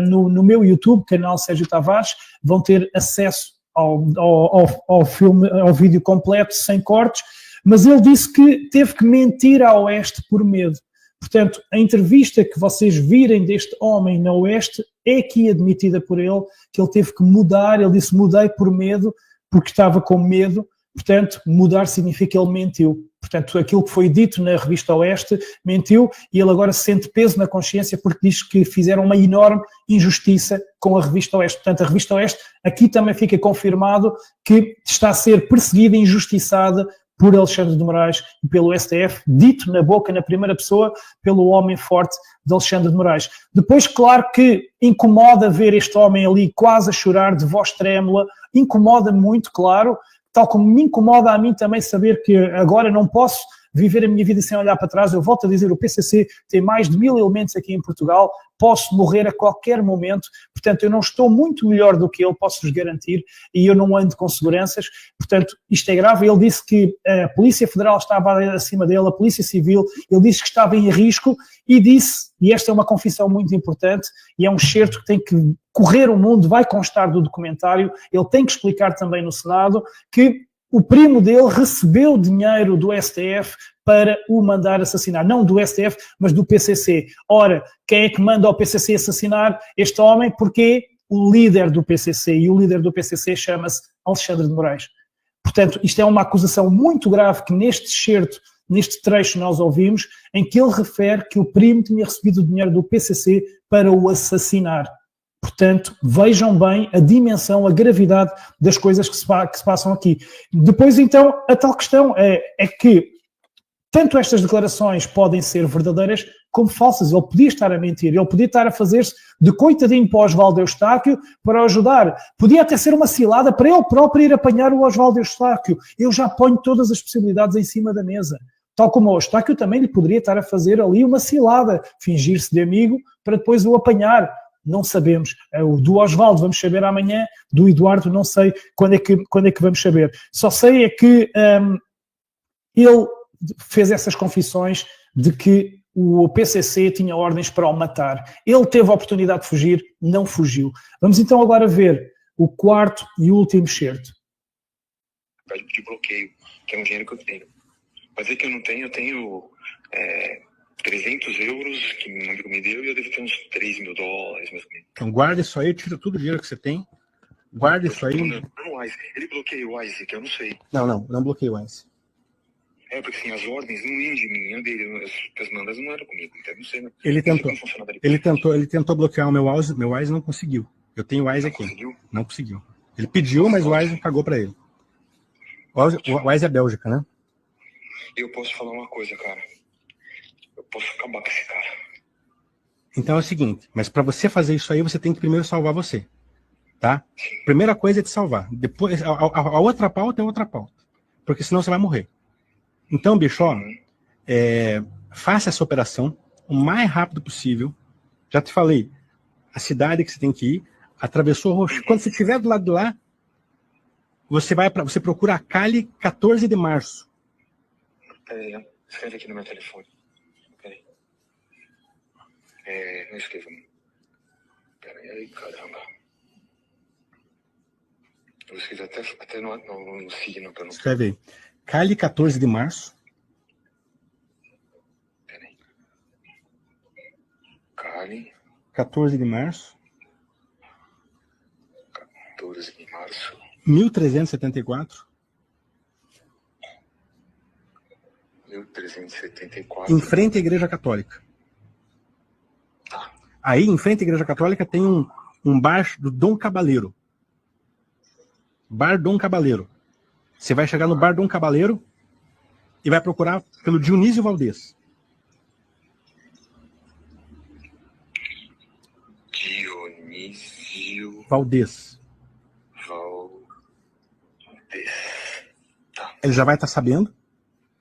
no meu YouTube, canal Sérgio Tavares, vão ter acesso ao filme, ao vídeo completo, sem cortes, mas ele disse que teve que mentir à Oeste por medo. Portanto, a entrevista que vocês virem deste homem na Oeste é aqui admitida por ele, que ele teve que mudar, ele disse, mudei por medo, porque estava com medo. Portanto, mudar significa que ele mentiu. Portanto, aquilo que foi dito na revista Oeste, mentiu, e ele agora sente peso na consciência porque diz que fizeram uma enorme injustiça com a revista Oeste. Portanto, a revista Oeste, aqui também fica confirmado que está a ser perseguida e injustiçada por Alexandre de Moraes e pelo STF, dito na boca, na primeira pessoa, pelo homem forte de Alexandre de Moraes. Depois, claro que incomoda ver este homem ali quase a chorar, de voz trêmula, incomoda muito, claro, tal como me incomoda a mim também saber que agora não posso viver a minha vida sem olhar para trás. Eu volto a dizer, o PCC tem mais de 1000 elementos aqui em Portugal, posso morrer a qualquer momento, portanto eu não estou muito melhor do que ele, posso-vos garantir, e eu não ando com seguranças, portanto isto é grave. Ele disse que a Polícia Federal estava acima dele, a Polícia Civil, ele disse que estava em risco e disse, e esta é uma confissão muito importante, e é um excerto que tem que correr o mundo, vai constar do documentário, ele tem que explicar também no Senado, que o primo dele recebeu dinheiro do STF para o mandar assassinar. Não do STF, mas do PCC. Ora, quem é que manda ao PCC assassinar este homem? Porque o líder do PCC, e o líder do PCC chama-se Alexandre de Moraes. Portanto, isto é uma acusação muito grave que neste excerto, neste trecho nós ouvimos, em que ele refere que o primo tinha recebido o dinheiro do PCC para o assassinar. Portanto, vejam bem a dimensão, a gravidade das coisas que se passam aqui. Depois, então, a tal questão é que tanto estas declarações podem ser verdadeiras como falsas. Ele podia estar a mentir, ele podia estar a fazer-se de coitadinho para o Oswaldo Eustáquio para o ajudar. Podia até ser uma cilada para ele próprio ir apanhar o Oswaldo Eustáquio. Eu já ponho todas as possibilidades em cima da mesa. Tal como o Eustáquio também lhe poderia estar a fazer ali uma cilada, fingir-se de amigo para depois o apanhar. Não sabemos. O do Oswaldo vamos saber amanhã, do Eduardo não sei quando é que vamos saber. Só sei é que ele fez essas confissões de que o PCC tinha ordens para o matar. Ele teve a oportunidade de fugir, não fugiu. Vamos então agora ver o quarto e último excerto. Pede de bloqueio, que é um dinheiro que eu tenho. Mas é que eu não tenho, eu tenho 300 euros que meu amigo me deu e eu devo ter uns 3 mil dólares, mais ou menos. Então guarda isso aí, tira todo o dinheiro que você tem. Guarda isso aí. Ele bloqueia o Wise, que eu não sei. Não bloqueia o Wise. É, porque assim, as ordens não iam de mim, eu dele, as mandas não eram comigo, então não sei. Ele tentou bloquear o meu Wise não conseguiu. Eu tenho o Wise aqui. Conseguiu? Não conseguiu. Ele pediu, mas o Wise cagou pra ele. O Wise é Bélgica, né? Eu posso falar uma coisa, cara. Eu posso acabar com esse cara. Então é o seguinte, mas para você fazer isso aí, você tem que primeiro salvar você, tá? Primeira coisa é te salvar. Depois, a outra pauta é outra pauta. Porque senão você vai morrer. Então, bicho, ó, faça essa operação o mais rápido possível. Já te falei, a cidade que você tem que ir, atravessou o Roxo. Quando você estiver do lado de lá, você procura a Cali 14 de março. Peraí, escreve aqui no meu telefone. Peraí. Não escreva. Peraí, caramba. Eu escrevi até no signo. Pra não... Escreve aí. Cali 14 de março. Peraí. Cali. 14 de março. 14 de março. 1374. 1374. Em frente à Igreja Católica. Tá. Aí, em frente à Igreja Católica, tem um bar do Dom Cabaleiro. Bar Dom Cabaleiro. Você vai chegar no Bar Dom Cabaleiro e vai procurar pelo Dionísio Valdez. Dionísio Valdez. Tá. Ele já vai estar sabendo.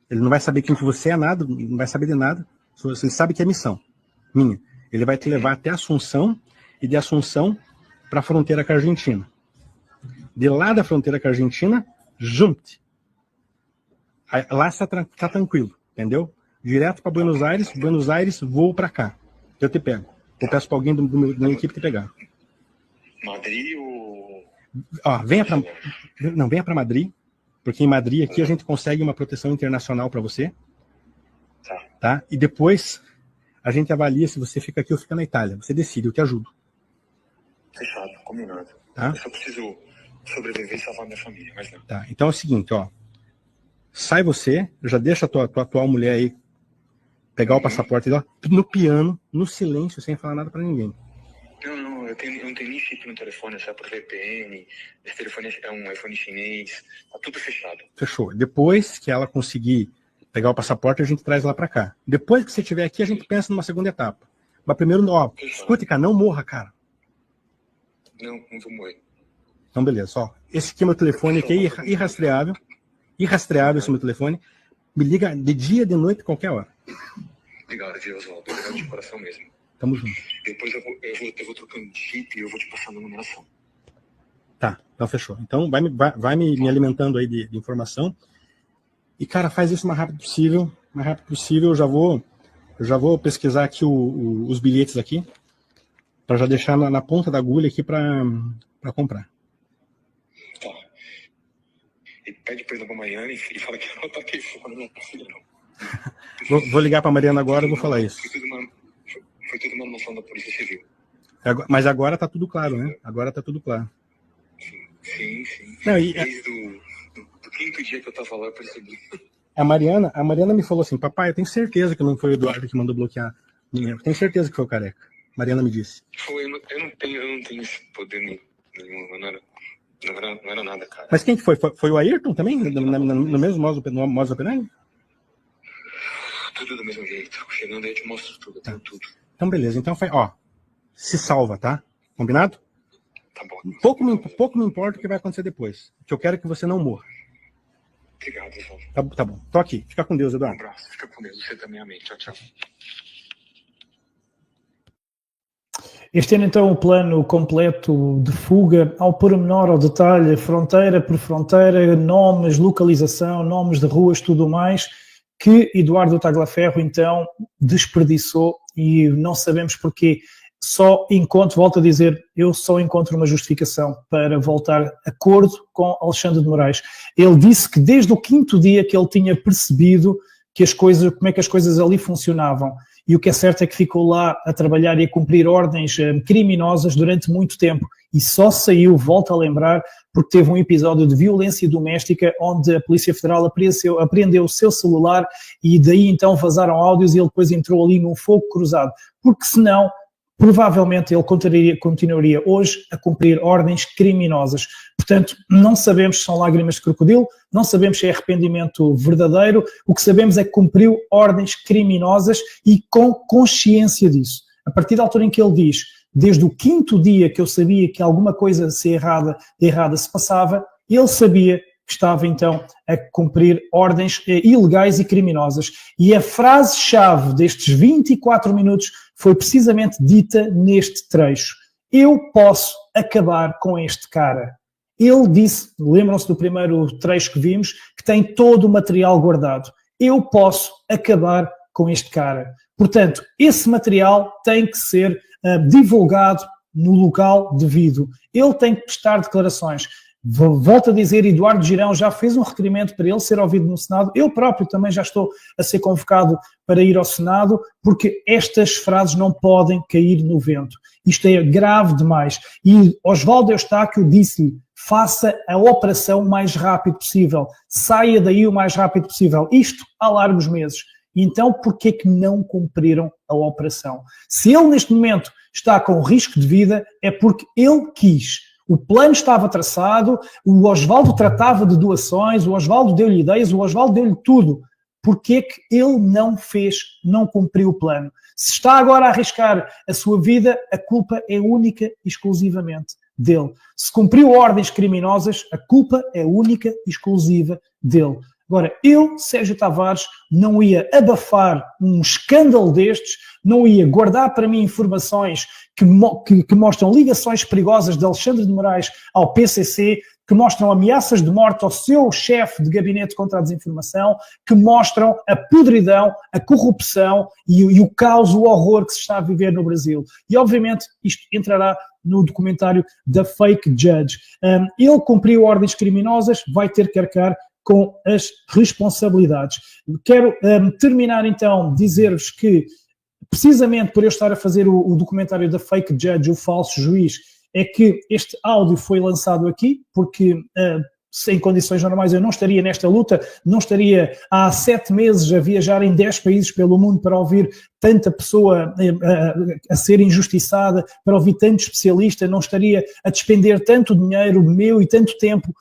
Ele não vai saber quem que você é, nada, não vai saber de nada. Ele sabe que é missão minha. Ele vai te levar até Assunção e de Assunção para a fronteira com a Argentina. De lá da fronteira com a Argentina, junte. Lá está tranquilo, entendeu? Direto para Buenos Aires, voo para cá. Eu te pego. Eu peço para alguém da minha equipe te pegar. Madrid ou... Venha para Madrid, porque em Madrid aqui a gente consegue uma proteção internacional para você. Tá? E depois a gente avalia se você fica aqui ou fica na Itália. Você decide, eu te ajudo. Fechado, combinado. Tá? Eu só preciso sobreviver e salvar minha família, mas não. Tá, então é o seguinte, sai você, já deixa a tua atual mulher aí pegar o passaporte dela, no piano, no silêncio, sem falar nada pra ninguém. Não, eu não tenho nem chip no telefone, é só por VPN, esse telefone é um iPhone chinês, tá tudo fechado. Fechou. Depois que ela conseguir pegar o passaporte, a gente traz ela pra cá. Depois que você estiver aqui, a gente pensa numa segunda etapa. Mas primeiro, escute, cara, não morra, cara. Não vou morrer. Então, beleza, esse aqui é meu telefone, que é irrastreável. Irrastreável esse meu telefone. Me liga de dia, de noite, qualquer hora. Obrigado, viu, Oswaldo? Obrigado de coração mesmo. Tamo junto. Depois eu vou trocando de chip e eu vou te passando a numeração. Tá, então fechou. Então vai me alimentando aí de informação. E, cara, faz isso o mais rápido possível. O mais rápido possível, eu já vou pesquisar aqui os bilhetes aqui, para já deixar na ponta da agulha aqui para comprar. Tá. E pede perdão pra Mariana e fala que eu não taquei fogo na minha filha, não. Vou ligar pra Mariana agora e vou falar isso. Foi tudo uma noção da Polícia Civil. Mas agora tá tudo claro, né? Agora tá tudo claro. Sim. Não, Desde do quinto dia que eu tava lá, eu percebi. A Mariana me falou assim, papai, eu tenho certeza que não foi o Eduardo que mandou bloquear. Eu tenho certeza que foi o Careca. Mariana me disse. Foi, eu não tenho esse poder nenhum, não era nada, cara. Mas quem que foi? Foi o Ayrton também? No mesmo modo operandi? Tudo do mesmo jeito. Chegando aí eu te mostro tudo, tenho tudo. Então beleza, então se salva, tá? Combinado? Tá bom. Pouco me importa o que vai acontecer depois. O que eu quero é que você não morra. Obrigado, Oswaldo. Tá bom. Tô aqui. Fica com Deus, Um Eduardo. abraço. Fica com Deus. Você também, amém. Tchau. Este ano, então, o plano completo de fuga, ao pormenor, ao detalhe, fronteira por fronteira, nomes, localização, nomes de ruas, tudo mais, que Eduardo Tagliaferro, então, desperdiçou e não sabemos porquê. Volto a dizer, eu só encontro uma justificação para voltar a acordo com Alexandre de Moraes. Ele disse que desde o quinto dia que ele tinha percebido como é que as coisas ali funcionavam. E o que é certo é que ficou lá a trabalhar e a cumprir ordens criminosas durante muito tempo. E só saiu, volto a lembrar, porque teve um episódio de violência doméstica onde a Polícia Federal apreendeu o seu celular e daí então vazaram áudios e ele depois entrou ali num fogo cruzado. Porque senão, provavelmente ele continuaria hoje a cumprir ordens criminosas. Portanto, não sabemos se são lágrimas de crocodilo, não sabemos se é arrependimento verdadeiro, o que sabemos é que cumpriu ordens criminosas e com consciência disso. A partir da altura em que ele diz, desde o quinto dia que eu sabia que alguma coisa errada se passava, ele sabia que estava então a cumprir ordens ilegais e criminosas. E a frase-chave destes 24 minutos foi precisamente dita neste trecho. Eu posso acabar com este cara. Ele disse, lembram-se do primeiro trecho que vimos, que tem todo o material guardado. Eu posso acabar com este cara. Portanto, esse material tem que ser divulgado no local devido. Ele tem que prestar declarações. Volto a dizer, Eduardo Girão já fez um requerimento para ele ser ouvido no Senado. Eu próprio também já estou a ser convocado para ir ao Senado, porque estas frases não podem cair no vento. Isto é grave demais. E Oswaldo Eustáquio disse-lhe, faça a operação o mais rápido possível. Saia daí o mais rápido possível. Isto há largos meses. Então, porquê que não cumpriram a operação? Se ele, neste momento, está com risco de vida, é porque ele quis. O plano estava traçado, o Oswaldo tratava de doações, o Oswaldo deu-lhe ideias, o Oswaldo deu-lhe tudo. Porquê que ele não fez, não cumpriu o plano? Se está agora a arriscar a sua vida, a culpa é única e exclusivamente dele. Se cumpriu ordens criminosas, a culpa é única e exclusiva dele. Agora, eu, Sérgio Tavares, não ia abafar um escândalo destes, não ia guardar para mim informações que mostram ligações perigosas de Alexandre de Moraes ao PCC, que mostram ameaças de morte ao seu chefe de gabinete contra a desinformação, que mostram a podridão, a corrupção e o caos, o horror que se está a viver no Brasil. E, obviamente, isto entrará no documentário da Fake Judge. Ele cumpriu ordens criminosas, vai ter que arcar com as responsabilidades. Quero terminar, então, dizer-vos que, precisamente por eu estar a fazer o documentário da Fake Judge, o falso juiz, é que este áudio foi lançado aqui, porque em condições normais eu não estaria nesta luta, não estaria há 7 meses a viajar em 10 países pelo mundo para ouvir tanta pessoa a ser injustiçada, para ouvir tanto especialista, não estaria a despender tanto dinheiro meu e tanto tempo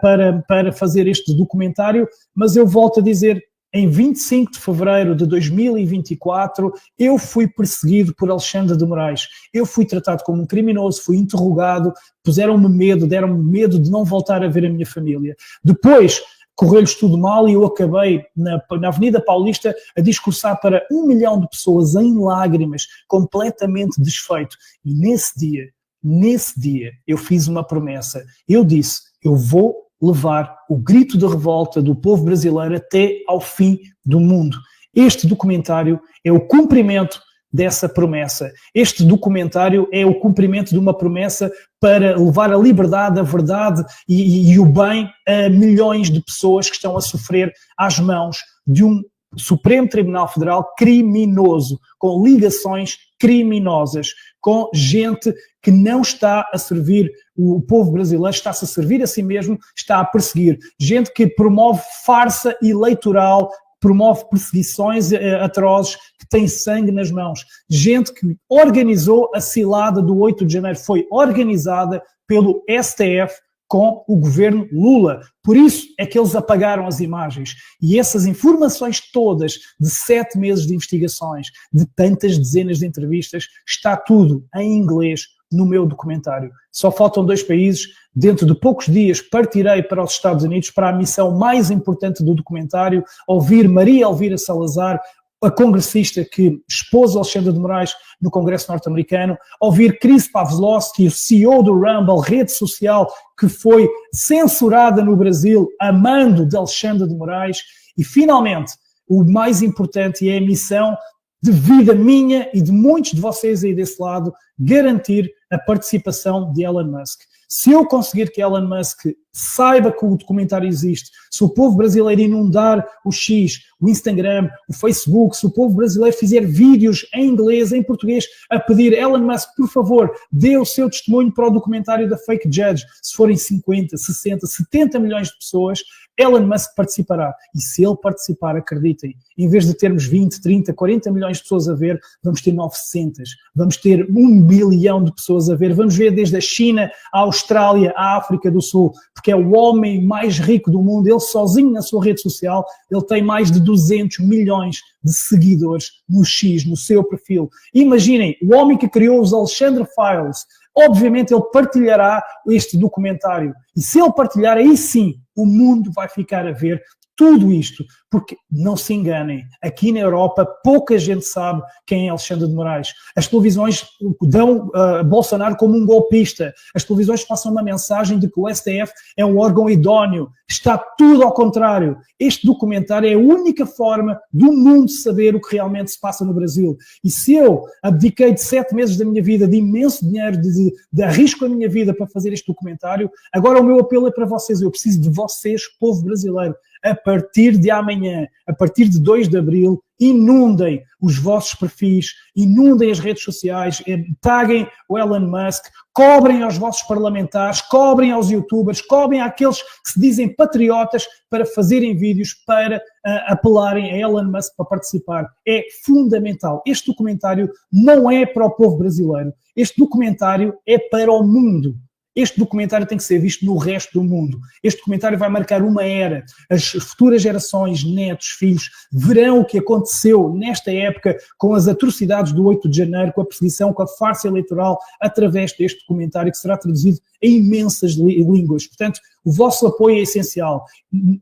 para fazer este documentário, mas eu volto a dizer, em 25 de fevereiro de 2024, eu fui perseguido por Alexandre de Moraes. Eu fui tratado como um criminoso, fui interrogado, puseram-me medo, deram-me medo de não voltar a ver a minha família. Depois, correu-lhes tudo mal e eu acabei na Avenida Paulista a discursar para 1 milhão de pessoas em lágrimas, completamente desfeito. E nesse dia, eu fiz uma promessa. Eu disse, eu vou levar o grito de revolta do povo brasileiro até ao fim do mundo. Este documentário é o cumprimento dessa promessa. Este documentário é o cumprimento de uma promessa para levar a liberdade, a verdade e o bem a milhões de pessoas que estão a sofrer às mãos de um Supremo Tribunal Federal criminoso, com ligações criminosas, com gente que não está a servir o povo brasileiro, está-se a servir a si mesmo, está a perseguir. Gente que promove farsa eleitoral, promove perseguições atrozes, que tem sangue nas mãos. Gente que organizou a cilada do 8 de janeiro, foi organizada pelo STF, com o governo Lula. Por isso é que eles apagaram as imagens. E essas informações todas de 7 meses de investigações, de tantas dezenas de entrevistas, está tudo em inglês no meu documentário. Só faltam 2 países. Dentro de poucos dias partirei para os Estados Unidos para a missão mais importante do documentário, ouvir Maria Elvira Salazar, a congressista que expôs Alexandre de Moraes no Congresso norte-americano, ouvir Chris Pavlovski, o CEO do Rumble, rede social que foi censurada no Brasil a mando de Alexandre de Moraes, e finalmente, o mais importante é a missão de vida minha e de muitos de vocês aí desse lado, garantir a participação de Elon Musk. Se eu conseguir que Elon Musk saiba que o documentário existe, se o povo brasileiro inundar o X, o Instagram, o Facebook, se o povo brasileiro fizer vídeos em inglês, em português, a pedir Elon Musk, por favor, dê o seu testemunho para o documentário da Fake Judge, se forem 50, 60, 70 milhões de pessoas, Elon Musk participará. E se ele participar, acreditem, em vez de termos 20, 30, 40 milhões de pessoas a ver, vamos ter 900, vamos ter 1 bilhão de pessoas a ver, vamos ver desde a China, à Austrália, à África do Sul, porque é o homem mais rico do mundo, ele sozinho na sua rede social, ele tem mais de 200 milhões de seguidores no X, no seu perfil. Imaginem, o homem que criou os Alexandre Files, obviamente ele partilhará este documentário. E se ele partilhar, aí sim, o mundo vai ficar a ver tudo isto, porque não se enganem, aqui na Europa pouca gente sabe quem é Alexandre de Moraes. As televisões dão Bolsonaro como um golpista, as televisões passam uma mensagem de que o STF é um órgão idóneo, está tudo ao contrário. Este documentário é a única forma do mundo saber o que realmente se passa no Brasil. E se eu abdiquei de 7 meses da minha vida, de imenso dinheiro, de arrisco a minha vida para fazer este documentário, agora o meu apelo é para vocês, eu preciso de vocês, povo brasileiro. A partir de amanhã, a partir de 2 de abril, inundem os vossos perfis, inundem as redes sociais, taguem o Elon Musk, cobrem aos vossos parlamentares, cobrem aos youtubers, cobrem àqueles que se dizem patriotas para fazerem vídeos para apelarem a Elon Musk para participar. É fundamental. Este documentário não é para o povo brasileiro. Este documentário é para o mundo. Este documentário tem que ser visto no resto do mundo. Este documentário vai marcar uma era. As futuras gerações, netos, filhos, verão o que aconteceu nesta época com as atrocidades do 8 de janeiro, com a perseguição, com a farsa eleitoral, através deste documentário que será traduzido em imensas línguas. Portanto, o vosso apoio é essencial.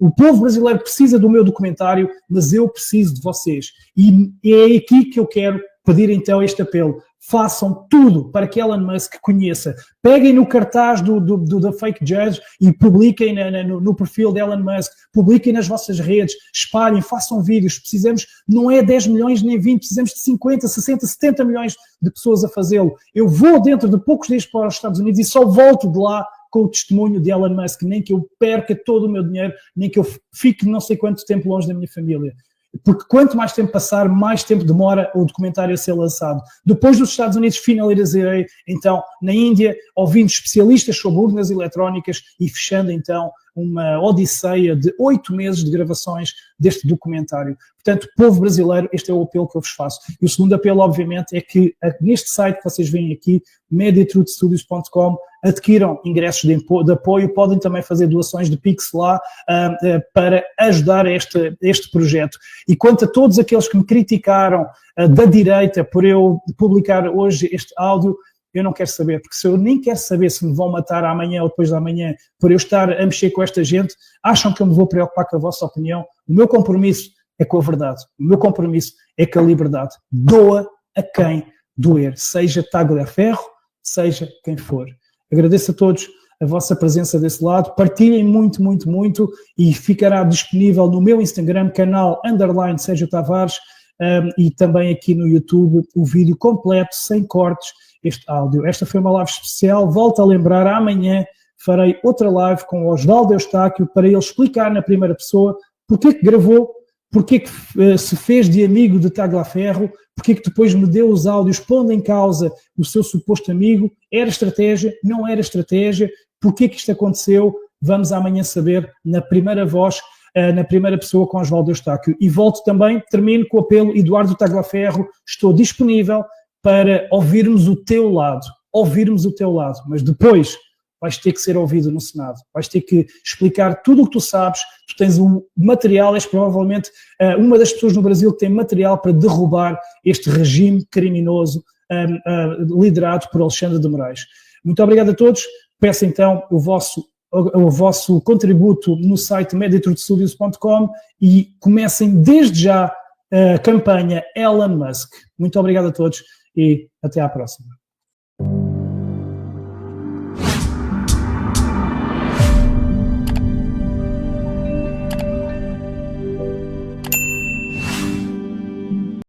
O povo brasileiro precisa do meu documentário, mas eu preciso de vocês. E é aqui que eu quero pedir então este apelo. Façam tudo para que Elon Musk conheça. Peguem no cartaz da Fake Judge e publiquem no perfil de Elon Musk. Publiquem nas vossas redes, espalhem, façam vídeos. Precisamos, não é 10 milhões nem 20, precisamos de 50, 60, 70 milhões de pessoas a fazê-lo. Eu vou dentro de poucos dias para os Estados Unidos e só volto de lá com o testemunho de Elon Musk, nem que eu perca todo o meu dinheiro, nem que eu fique não sei quanto tempo longe da minha família. Porque quanto mais tempo passar, mais tempo demora o documentário a ser lançado. Depois dos Estados Unidos, finalizarei, então, na Índia, ouvindo especialistas sobre urnas eletrónicas e fechando, então, uma odisseia de 8 meses de gravações deste documentário. Portanto, povo brasileiro, este é o apelo que eu vos faço. E o segundo apelo, obviamente, é que neste site que vocês veem aqui, mediatruthstudios.com, adquiram ingressos de apoio, podem também fazer doações de Pix lá para ajudar este projeto. E quanto a todos aqueles que me criticaram da direita por eu publicar hoje este áudio, eu não quero saber, porque se eu nem quero saber se me vão matar amanhã ou depois de amanhã por eu estar a mexer com esta gente, acham que eu me vou preocupar com a vossa opinião? O meu compromisso é com a verdade. O meu compromisso é com a liberdade. Doa a quem doer, seja Tagliaferro, seja quem for. Agradeço a todos a vossa presença desse lado. Partilhem muito, muito, muito e ficará disponível no meu Instagram, canal _Sérgio Tavares, e também aqui no YouTube o vídeo completo, sem cortes, este áudio. Esta foi uma live especial. Volto a lembrar, amanhã farei outra live com o Osvaldo Eustáquio para ele explicar na primeira pessoa porque que gravou, porque que se fez de amigo de Tagliaferro, porque que depois me deu os áudios pondo em causa o seu suposto amigo. Era estratégia? Não era estratégia? Porque que isto aconteceu? Vamos amanhã saber na primeira voz, na primeira pessoa com Osvaldo Eustáquio. E volto também, termino com o apelo, Eduardo Tagliaferro, estou disponível para ouvirmos o teu lado, mas depois vais ter que ser ouvido no Senado, vais ter que explicar tudo o que tu sabes, tu tens um material, és provavelmente uma das pessoas no Brasil que tem material para derrubar este regime criminoso liderado por Alexandre de Moraes. Muito obrigado a todos, peço então o vosso contributo no site mediatruthstudios.com e comecem desde já a campanha Elon Musk. Muito obrigado a todos e até à próxima.